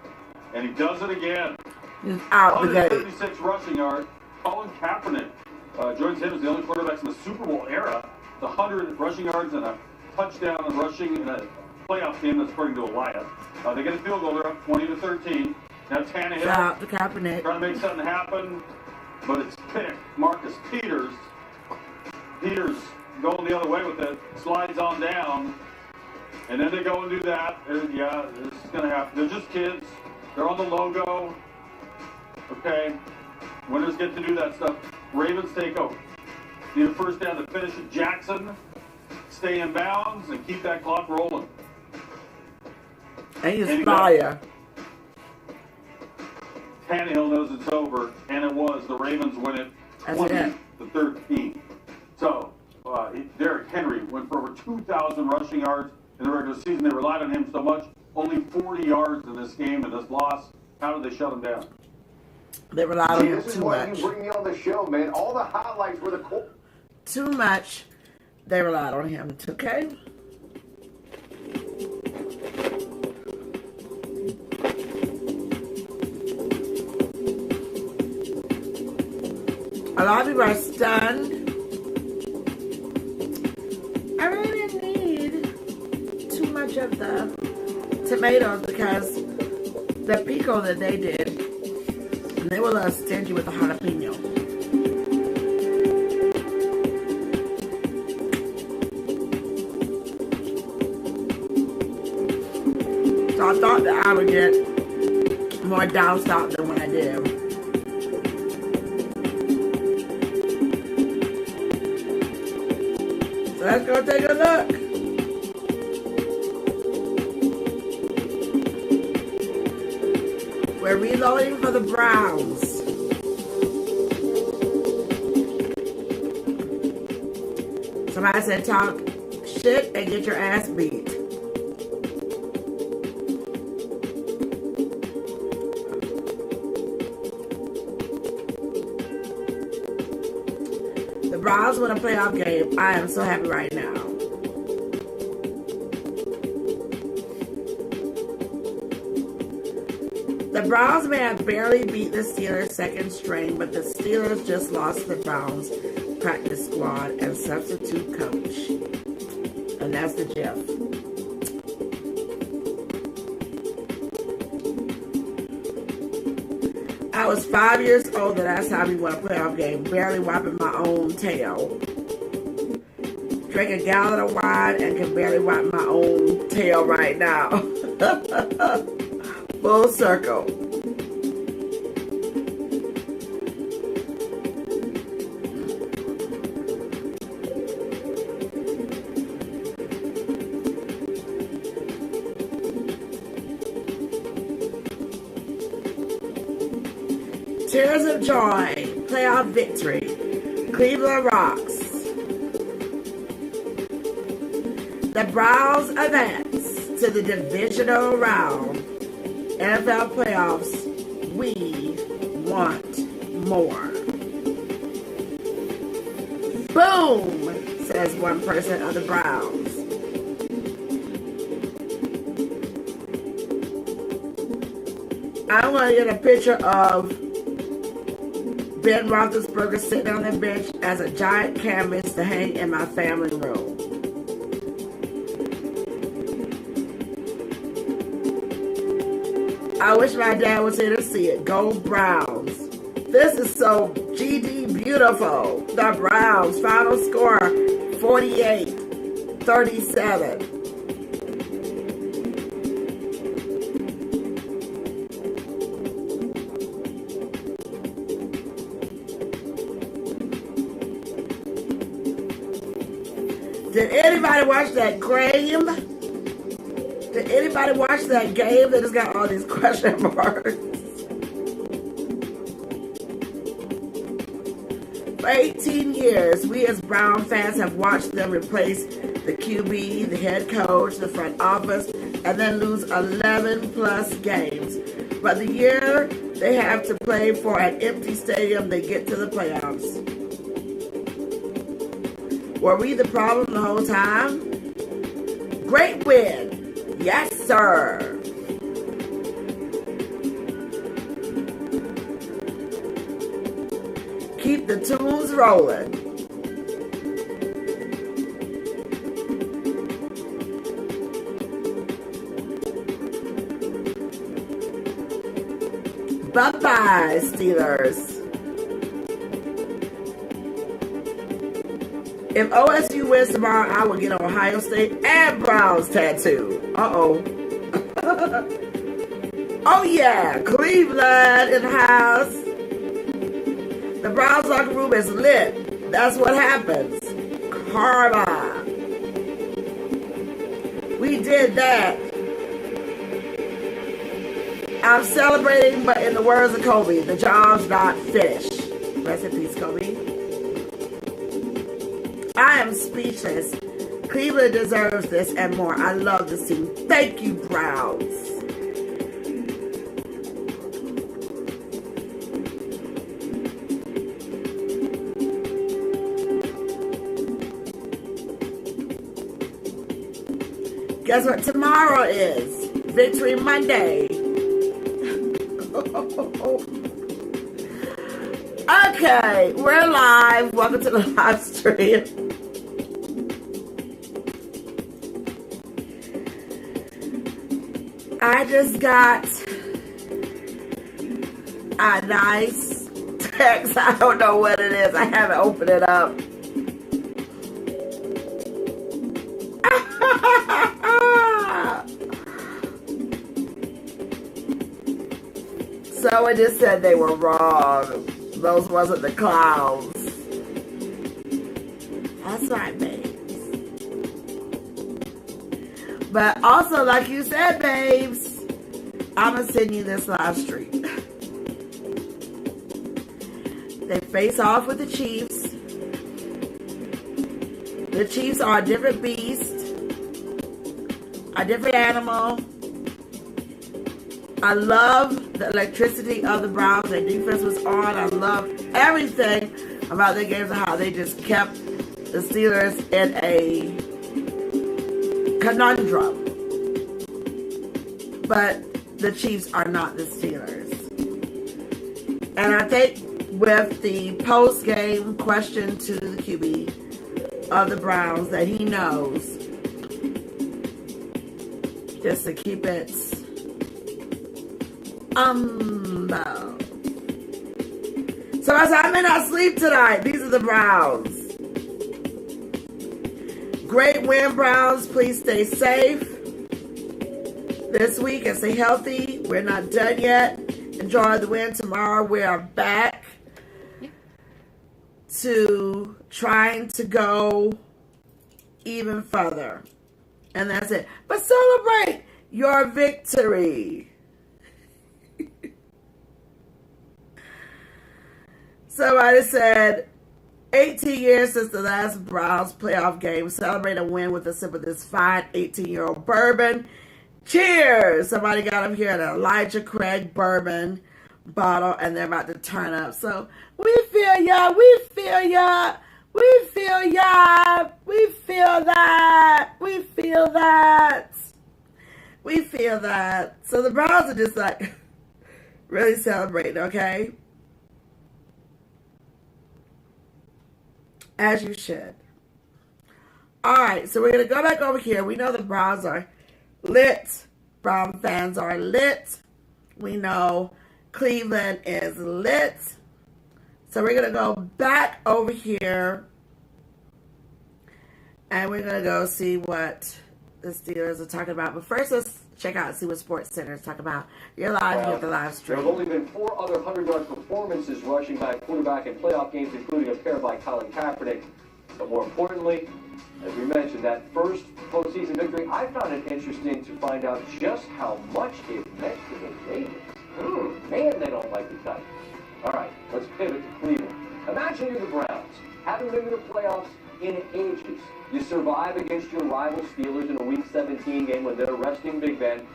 and he does it again. He's out the gate. 156 rushing yards. Colin Kaepernick joins him as the only quarterbacks in the Super Bowl era. The 100 rushing yards and a touchdown and rushing in a playoff game that's according to Elias. They get a field goal. They're up 20-13. Now Tannehill Shout out to Kaepernick. trying to make something happen, but it's picked. Marcus Peters. Peters going the other way with it. Slides on down. And then they go and do that. Yeah, this is going to happen. They're just kids. They're on the logo. Okay. Winners get to do that stuff. Ravens take over. Need a first down to finish it. Jackson, stay in bounds and keep that clock rolling. And he's fire. Tannehill knows it's over, and it was. The Ravens win it 20-13. So, Derrick Henry went for over 2,000 rushing yards in the regular season. They relied on him so much. Only 40 yards in this game and this loss. How did they shut him down? They relied on him this is too why much. you bring me on the show, man. All the highlights were the core. Too much. They relied on him. Okay? A lot of people are stunned. I really didn't need too much of the tomatoes because the pico that they did, and they were a little stingy with the jalapeno. So I thought that I would get more downside than what I did. Let's go take a look. We're reloading for the Browns. Somebody said talk shit and get your ass beat. The Browns win a playoff game. I am so happy right now. The Browns may have barely beat the Steelers' second string, but the Steelers just lost the Browns practice squad and substitute coach. And that's the Jeff. I was 5 years old the last time we won a playoff game, barely wiping my own tail. Drink a gallon of wine and can barely wipe my own tail right now. Full circle. Tears of joy, playoff victory, Cleveland rocks. The Browns advance to the divisional round. NFL playoffs, we want more. Boom, says one person of the Browns. I want to get a picture of Ben Roethlisberger sitting on the bench as a giant canvas to hang in my family room. I wish my dad was here to see it. Go Browns. This is so GD beautiful. The Browns. Final score 48-37. Did anybody watch that game? Did anybody watch that game that has got all these question marks? For 18 years, we as Brown fans have watched them replace the QB, the head coach, the front office, and then lose 11 plus games. But the year they have to play for an empty stadium, they get to the playoffs. Were we the problem the whole time? Great win. Yes, sir. Keep the tunes rolling. Bye-bye, Steelers. If OSU wins tomorrow, I will get an Ohio State and Browns tattoo. Uh-oh. Oh, yeah. Cleveland in the house. The Browns locker room is lit. That's what happens. Karma. We did that. I'm celebrating, but in the words of Kobe, the job's not finished. Rest in peace, Kobe. I am speechless. Cleveland deserves this and more. I love this team. Thank you, Browns. Guess what tomorrow is? Victory Monday. Okay, we're live. Welcome to the live stream. I just got a nice text. I don't know what it is. I haven't opened it up. Someone just said they were wrong. Those wasn't the clouds. That's right, babes. But also, like you said, babes, I'm going to send you this live stream. They face off with the Chiefs. The Chiefs are a different beast. A different animal. I love the electricity of the Browns. Their defense was on. I love everything about their games and how they just kept the Steelers in a conundrum. But the Chiefs are not the Steelers. And I think with the post-game question to the QB of the Browns that he knows, just to keep it so I said, I may not sleep tonight. These are the Browns. Great win, Browns. Please stay safe this week and stay healthy. We're not done yet. Enjoy the win tomorrow. We are back to trying to go even further. And that's it. But celebrate your victory. Somebody said, 18 years since the last Browns playoff game. Celebrate a win with a sip of this fine 18-year-old bourbon. Cheers! Somebody got up here an Elijah Craig bourbon bottle, and they're about to turn up. So, we feel ya. We feel ya. We feel ya. We feel that. We feel that. We feel that. So, the Browns are just like, Really celebrating, okay? As you should. Alright, so we're going to go back over here. We know the Browns are lit. Brown fans are lit. We know Cleveland is lit. So we're going to go back over here. And we're going to go see what the Steelers are talking about. But first, let's check out and see what SportsCenter is talking about. You're live here at the live stream. There have only been 4 other 100-yard performances rushing by a quarterback in playoff games, including a pair by Colin Kaepernick. But more importantly, as we mentioned, that first postseason victory, I found it interesting to find out just how much it meant to the Ravens. Man, they don't like the Titans. All right, let's pivot to Cleveland. Imagine you're the Browns, haven't been to the playoffs in ages. You survive against your rival Steelers in a Week 17 game when they're resting Big Ben,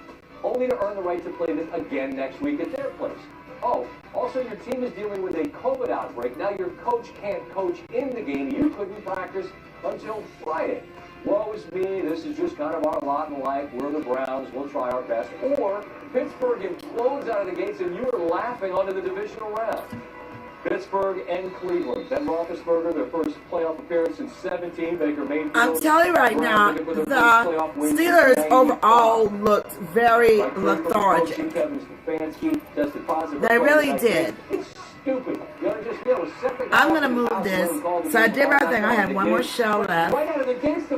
only to earn the right to play them again next week at their place. Oh, also your team is dealing with a COVID outbreak. Now your coach can't coach in the game. You couldn't practice until Friday. Woe is me, this is just kind of our lot in life. We're the Browns, we'll try our best. Or Pittsburgh implodes out of the gates and you are laughing onto the divisional round. Pittsburgh and Cleveland. Ben Roethlisberger, their first playoff appearance in 17. Baker Mayfield. I'm telling you right now, the Steelers overall looked very lethargic. They really did. I'm going to move this. So I did my thing. I have one more shell left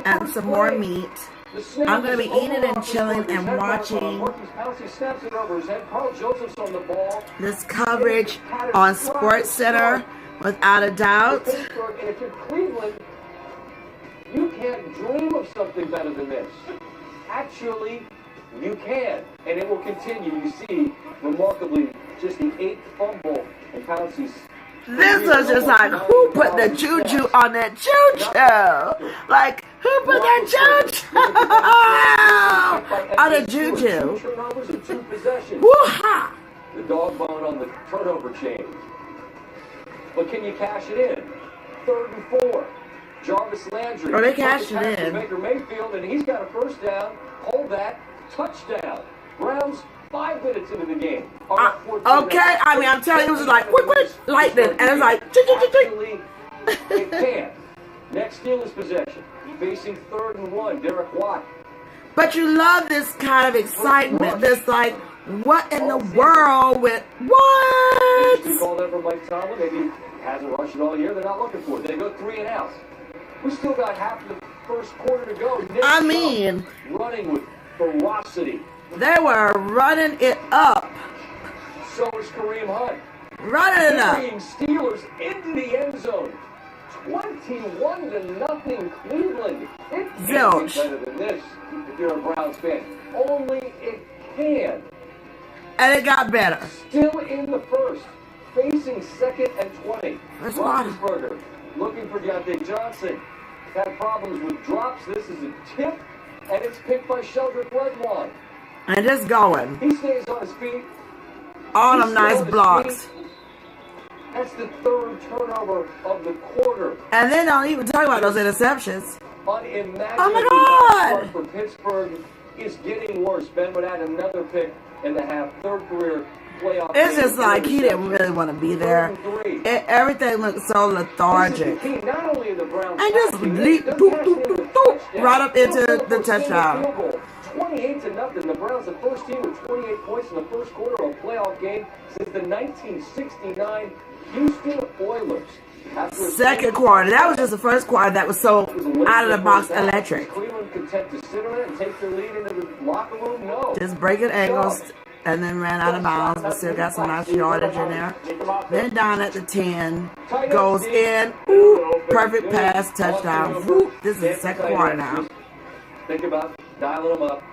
and some more meat. I'm going to be eating and chilling and watching this coverage on SportsCenter without a doubt. And if you're Cleveland, you can't dream of something better than this. Actually, you can. And it will continue. You see, remarkably, just the 8th fumble in Pouncey's. This was just like, who put the juju on that juju? Like, who put that juju on the juju? Turnovers and 2 possessions. Woo-ha! The dog bone on the turnover chain. But can you cash it in? 3rd and 4. Jarvis Landry. Oh, they cashed it in. Baker Mayfield, and he's got a first down. Hold that. Touchdown. Browns 5 minutes into the game. Okay, I mean, I'm telling you, it was like, quick, lightning. And it's like, actually, it can. Next Steelers possession. Facing 3rd and 1. Derek Watt. But you love this kind of excitement. This like, what in the world with what? You call that from Mike Tomlin. Maybe hasn't rushed it all year. They're not looking for it. They go 3 and outs. We still got half of the first quarter to go. I mean, running with ferocity. They were running it up. So is Kareem Hunt. Running it up. Carrying Steelers into the end zone. 21-0 Cleveland. It can't be better than this if you're a Browns fan. Only it can. And it got better. Still in the first. Facing 2nd and 20. Roethlisberger looking for Deontay Johnson. Had problems with drops. This is a tip. And it's picked by Sheldrick Redwine. And just going. He stays on his feet. All them nice blocks. That's the 3rd turnover of the quarter. And then don't even talk about those interceptions. Unimaginable. Oh my God! For Pittsburgh is getting worse. Ben would add another pick in the half. 3rd career playoff. It's just like he didn't really want to be there. Everything looked so lethargic. Not only the Browns and just leap, right up into the touchdown. 28-0. The Browns, the first team with 28 points in the first quarter of a playoff game since the 1969 Houston Oilers. Second quarter. That was just the first quarter that was so out of the box electric. Cleveland content to sit on it and take their lead into the locker room? No. Just breaking angles and then ran out of bounds, but still got some nice yardage in there. Then down at the 10, goes in. Ooh, perfect pass, touchdown. Ooh, this is the second quarter now. Think about dialing them up.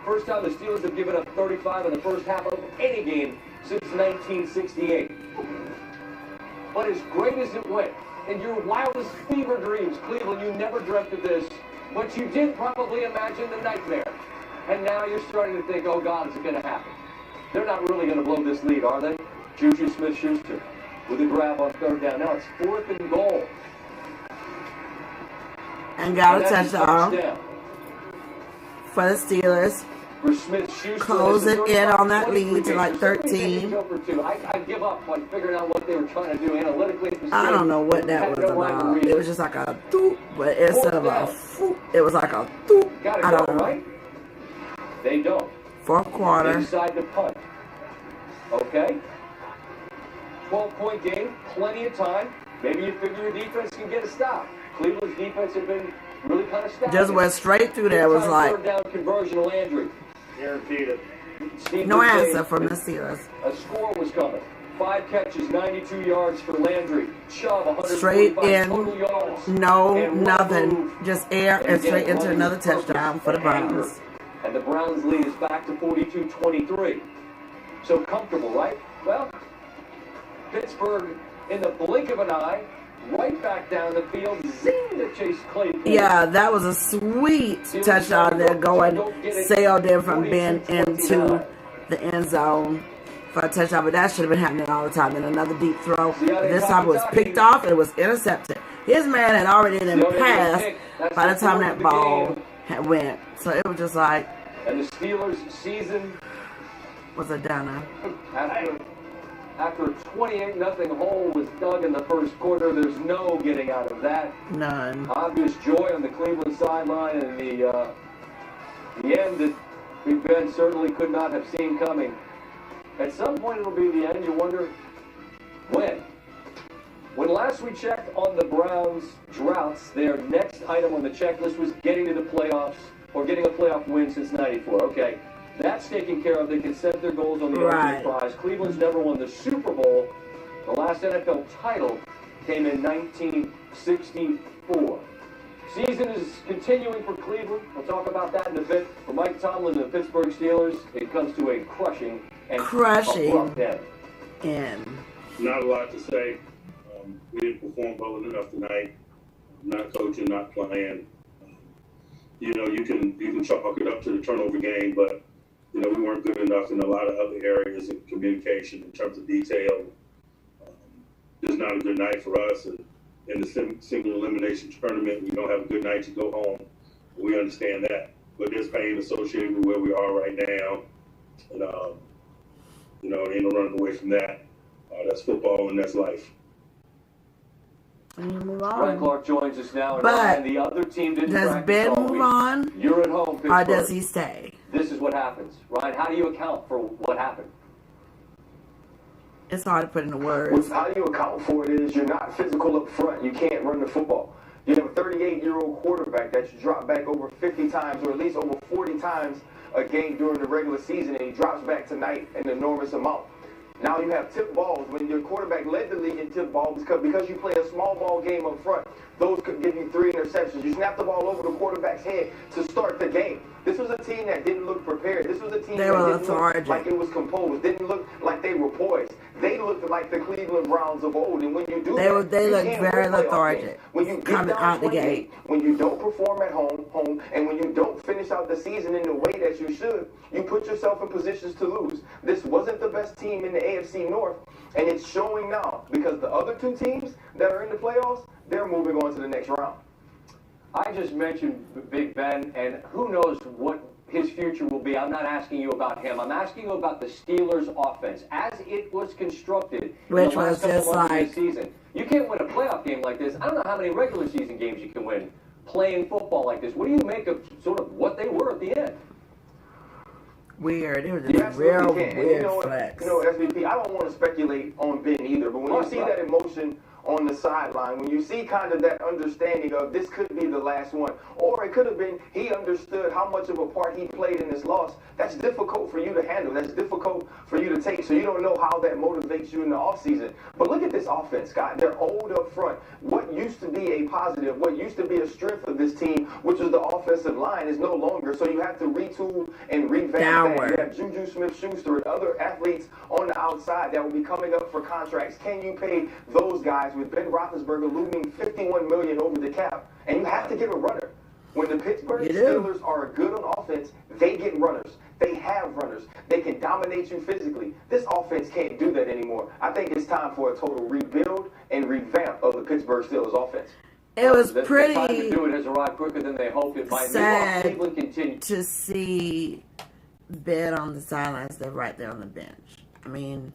First time the Steelers have given up 35 in the first half of any game since 1968. But as great as it went, in your wildest fever dreams, Cleveland, you never dreamt of this, but you did probably imagine the nightmare. And now you're starting to think, oh God, is it going to happen? They're not really going to blow this lead, are they? Juju Smith-Schuster with a grab on 3rd down. Now it's 4th and goal. And got a touchdown for the Steelers. for Smith-Schuster. Closing in on that lead to like 13. I give up on figuring out what they were trying to do analytically. I don't know what that was about. It was just like a doop, but instead of a foop, it was like a doop. I don't know. Right? They don't. Fourth quarter. They decide to punt. Okay. 12-point game, plenty of time. Maybe you figure your defense can get a stop. Cleveland's defense had been really kind of stagnant. Just went straight through there. It was like third down conversion to Landry. Guaranteed it. No answer from the Steelers. A score was coming. 5 catches, 92 yards for Landry. Chubb, 145 Straight in, total yards. no, nothing. Just air and straight into another touchdown for the Browns. And the Browns lead is back to 42-23. So comfortable, right? Well, Pittsburgh, in the blink of an eye, right back down the field, zing to Chase Claypool. Yeah, that was a sweet touchdown there going, sailed in from Ben into the end zone for a touchdown, but that should have been happening all the time. And another deep throw. This time it was picked off and it was intercepted. His man had already been passed by the time that ball had went. So it was just like, and the Steelers' season was a downer. After a 28-0 hole was dug in the first quarter, there's no getting out of that. None. Obvious joy on the Cleveland sideline, and the end that Big Ben certainly could not have seen coming. At some point it'll be the end. You wonder when. When last we checked on the Browns' droughts, their next item on the checklist was getting to the playoffs or getting a playoff win since '94. Okay. That's taken care of. They can set their goals on the ultimate prize. Cleveland's never won the Super Bowl. The last NFL title came in 1964. Season is continuing for Cleveland. We'll talk about that in a bit. For Mike Tomlin and the Pittsburgh Steelers, it comes to a crushing abrupt end. Not a lot to say. We didn't perform well enough tonight. Not coaching, not playing. You know, you can chalk it up to the turnover game, but you know, we weren't good enough in a lot of other areas of communication in terms of detail. It's not a good night for us. And in the single elimination tournament, we don't have a good night to go home. We understand that. But there's pain associated with where we are right now. And, you know, ain't no running away from that. That's football and that's life. Move on. Ryan Clark joins us now. But the other team didn't does Ben move on? You're at home, Pittsburgh. Or does he stay? This is what happens. Ryan, how do you account for what happened? It's hard to put into words. How do you account for it is you're not physical up front. You can't run the football. You have a 38-year-old quarterback that's dropped back over 50 times or at least over 40 times a game during the regular season, and he drops back tonight an enormous amount. Now you have tip balls. When your quarterback led the league in tip balls because you play a small ball game up front, those could give you 3 interceptions. You snap the ball over the quarterback's head to start the game. This was a team that didn't look prepared. This was a team that didn't look like it was composed, didn't look like they were poised. They looked like the Cleveland Browns of old. And when you do they look very lethargic. When you coming out the gate, when you don't perform at home, and when you don't finish out the season in the way that you should, you put yourself in positions to lose. This wasn't the best team in the AFC North, and it's showing now because the other 2 teams that are in the playoffs, they're moving on to the next round. I just mentioned Big Ben, and who knows what his future will be. I'm not asking you about him. I'm asking you about the Steelers' offense as it was constructed which in the last was just couple months like of the season. You can't win a playoff game like this. I don't know how many regular season games you can win playing football like this. What do you make of sort of what they were at the end? Weird. It was just real weird flex. You know, SVP, I don't want to speculate on Ben either, but when you see that emotion on the sideline, when you see kind of that understanding of this could be the last one, or it could have been he understood how much of a part he played in this loss, that's difficult for you to handle. That's difficult for you to take, so you don't know how that motivates you in the offseason. But look at this offense, Scott. They're old up front. What used to be a positive, what used to be a strength of this team, which was the offensive line, is no longer, so you have to retool and revamp that. You have Juju Smith-Schuster and other athletes on the outside that will be coming up for contracts. Can you pay those guys with Ben Roethlisberger looming $51 million over the cap? And you have to get a runner. When the Pittsburgh Steelers are good on offense, they get runners. They have runners. They can dominate you physically. This offense can't do that anymore. I think it's time for a total rebuild and revamp of the Pittsburgh Steelers offense. It was pretty the time to do it has arrived quicker than they hoped it might. sad to see Ben on the sidelines, they're right there on the bench. I mean,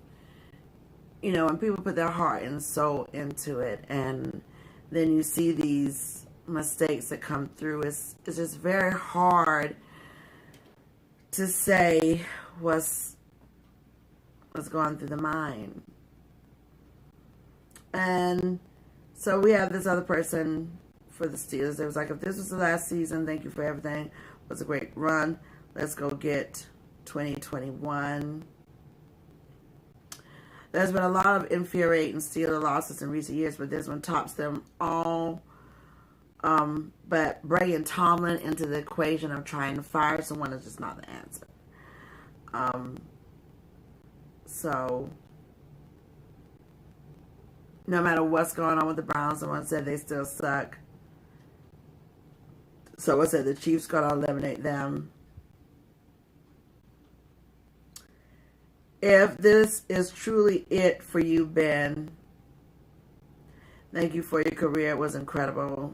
you know, when people put their heart and soul into it, and then you see these mistakes that come through, it's just very hard to say what's going through the mind. And so we have this other person for the Steelers. It was like, if this was the last season, thank you for everything. It was a great run. Let's go get 2021. There's been a lot of infuriating Steelers losses in recent years, but this one tops them all. But bringing Tomlin into the equation of trying to fire someone is just not the answer. So, no matter what's going on with the Browns, someone said they still suck. Someone said the Chiefs going to eliminate them. If this is truly it for you, Ben, thank you for your career. It was incredible.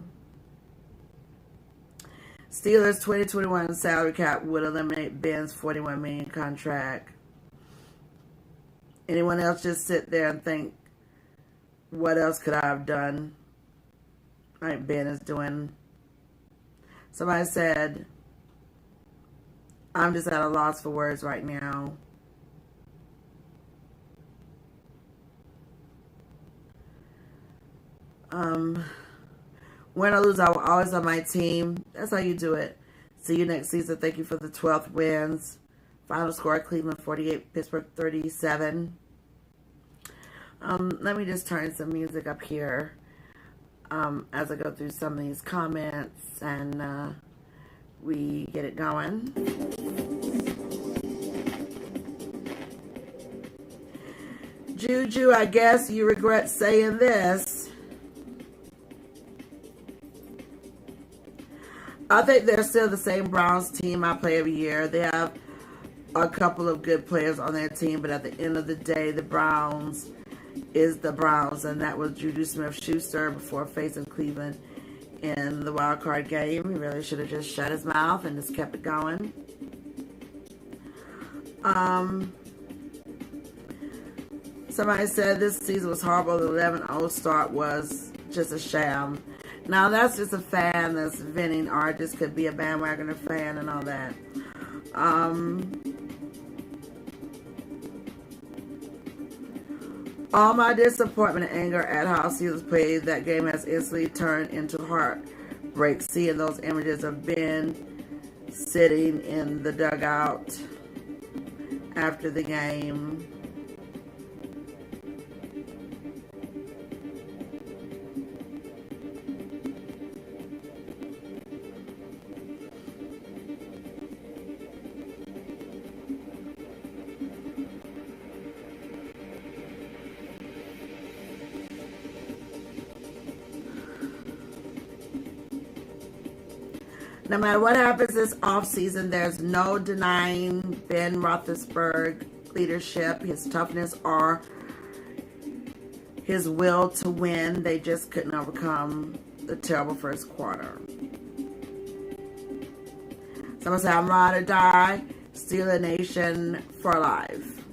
Steelers 2021 salary cap would eliminate Ben's $41 million contract. Anyone else just sit there and think, what else could I have done? Like Ben is doing. Somebody said, I'm just at a loss for words right now. Win or lose, I will always on my team. That's how you do it. See you next season. Thank you for the 12th wins. Final score, Cleveland 48, Pittsburgh 37. Let me just turn some music up here as I go through some of these comments and we get it going. Juju, I guess you regret saying this. I think they're still the same Browns team I play every year. They have a couple of good players on their team, but at the end of the day, the Browns is the Browns, and that was Juju Smith-Schuster before facing Cleveland in the wild card game. He really should have just shut his mouth and just kept it going. Somebody said this season was horrible. The 11-0 start was just a sham. Now, that's just a fan that's venting, or it just could be a bandwagoner fan and all that. All my disappointment and anger at how Steelers played that game has instantly turned into heartbreak, seeing those images of Ben sitting in the dugout after the game. No matter what happens this offseason, there's no denying Ben Roethlisberger's leadership, his toughness, or his will to win. They just couldn't overcome the terrible first quarter. Someone said, I'm ride or die, Steeler Nation for life.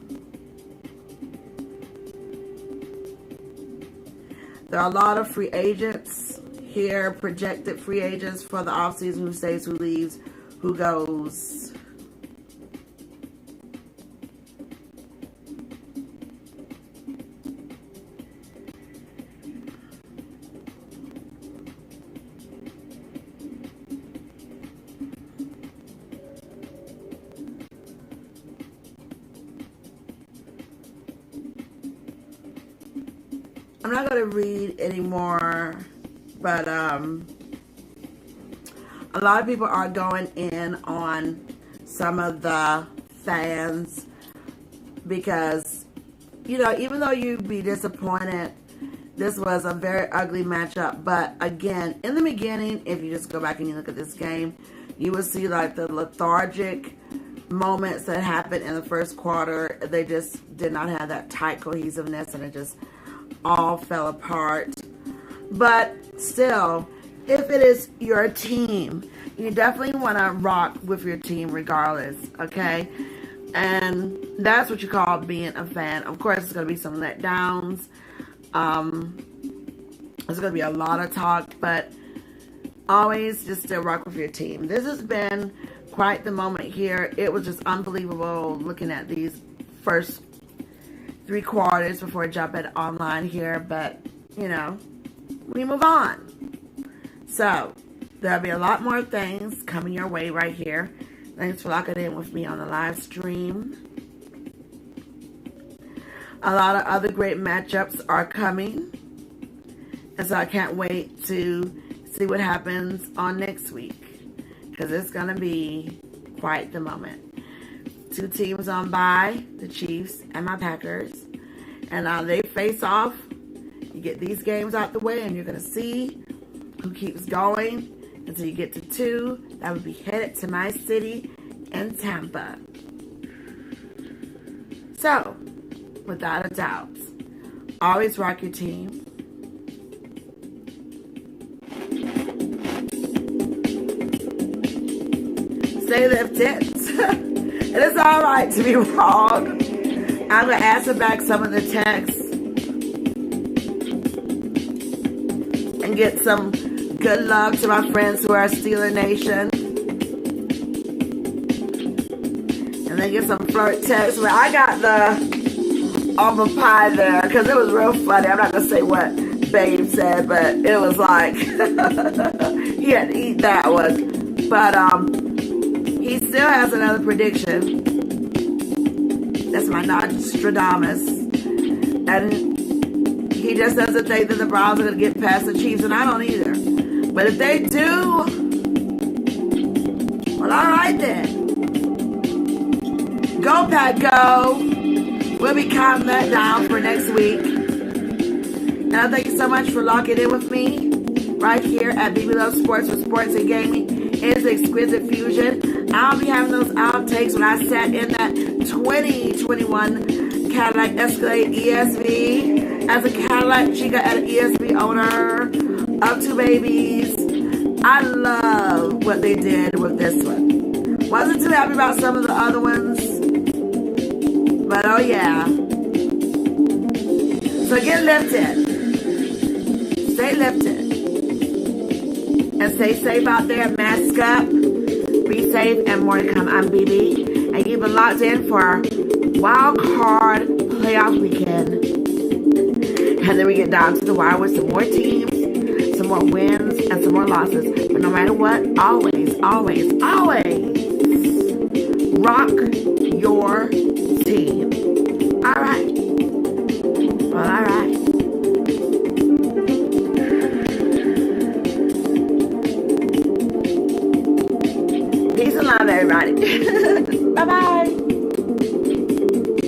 There are a lot of free agents here, projected free agents for the offseason, who stays, who leaves, who goes. I'm not going to read anymore, but a lot of people are going in on some of the fans because, you know, even though you'd be disappointed, this was a very ugly matchup. But again, in the beginning, if you just go back and you look at this game, you will see like the lethargic moments that happened in the first quarter. They just did not have that tight cohesiveness, and it just all fell apart. But still, if it is your team, you definitely want to rock with your team regardless, okay? And that's what you call being a fan. Of course, there's going to be some letdowns. There's going to be a lot of talk, but always just still rock with your team. This has been quite the moment here. It was just unbelievable looking at these first 3 quarters before I jump at online here, but you know, we move on. So there'll be a lot more things coming your way right here. Thanks for locking in with me on the live stream. A lot of other great matchups are coming, and so I can't wait to see what happens on next week, because it's going to be quite the moment. 2 teams on bye, the Chiefs and my Packers, and they face off. You get these games out the way, and you're going to see who keeps going until you get to 2 that would be headed to my city in Tampa. So, without a doubt, always rock your team. Stay lifted. It is alright to be wrong. I'm going to answer back some of the texts and get some good love to my friends who are Steeler Nation. And then get some flirt texts. Well, I got the almond pie there because it was real funny. I'm not going to say what Babe said, but it was like he had to eat that one. But he still has another prediction. That's my Nostradamus. And he just doesn't think that the Browns are going to get past the Chiefs, and I don't either. But if they do, well, all right then. Go, Pat, go. We'll be counting that down for next week. And I thank you so much for locking in with me right here at BB Love Sports, where sports and gaming is exquisite fusion. I'll be having those outtakes when I sat in that 2021 Cadillac Escalade ESV as a Cadillac Chica and an ESV owner of 2 babies. I love what they did with this one. Wasn't too happy about some of the other ones, but oh yeah. So get lifted. Stay lifted. And stay safe out there. Mask up. Be safe, and more to come. I'm BB, and you've been locked in for Wild Card Playoff Weekend. And then we get down to the wire with some more teams, some more wins, and some more losses. But no matter what, always, always, always rock your team. All right. Well, all right. Peace and love, everybody. Bye-bye.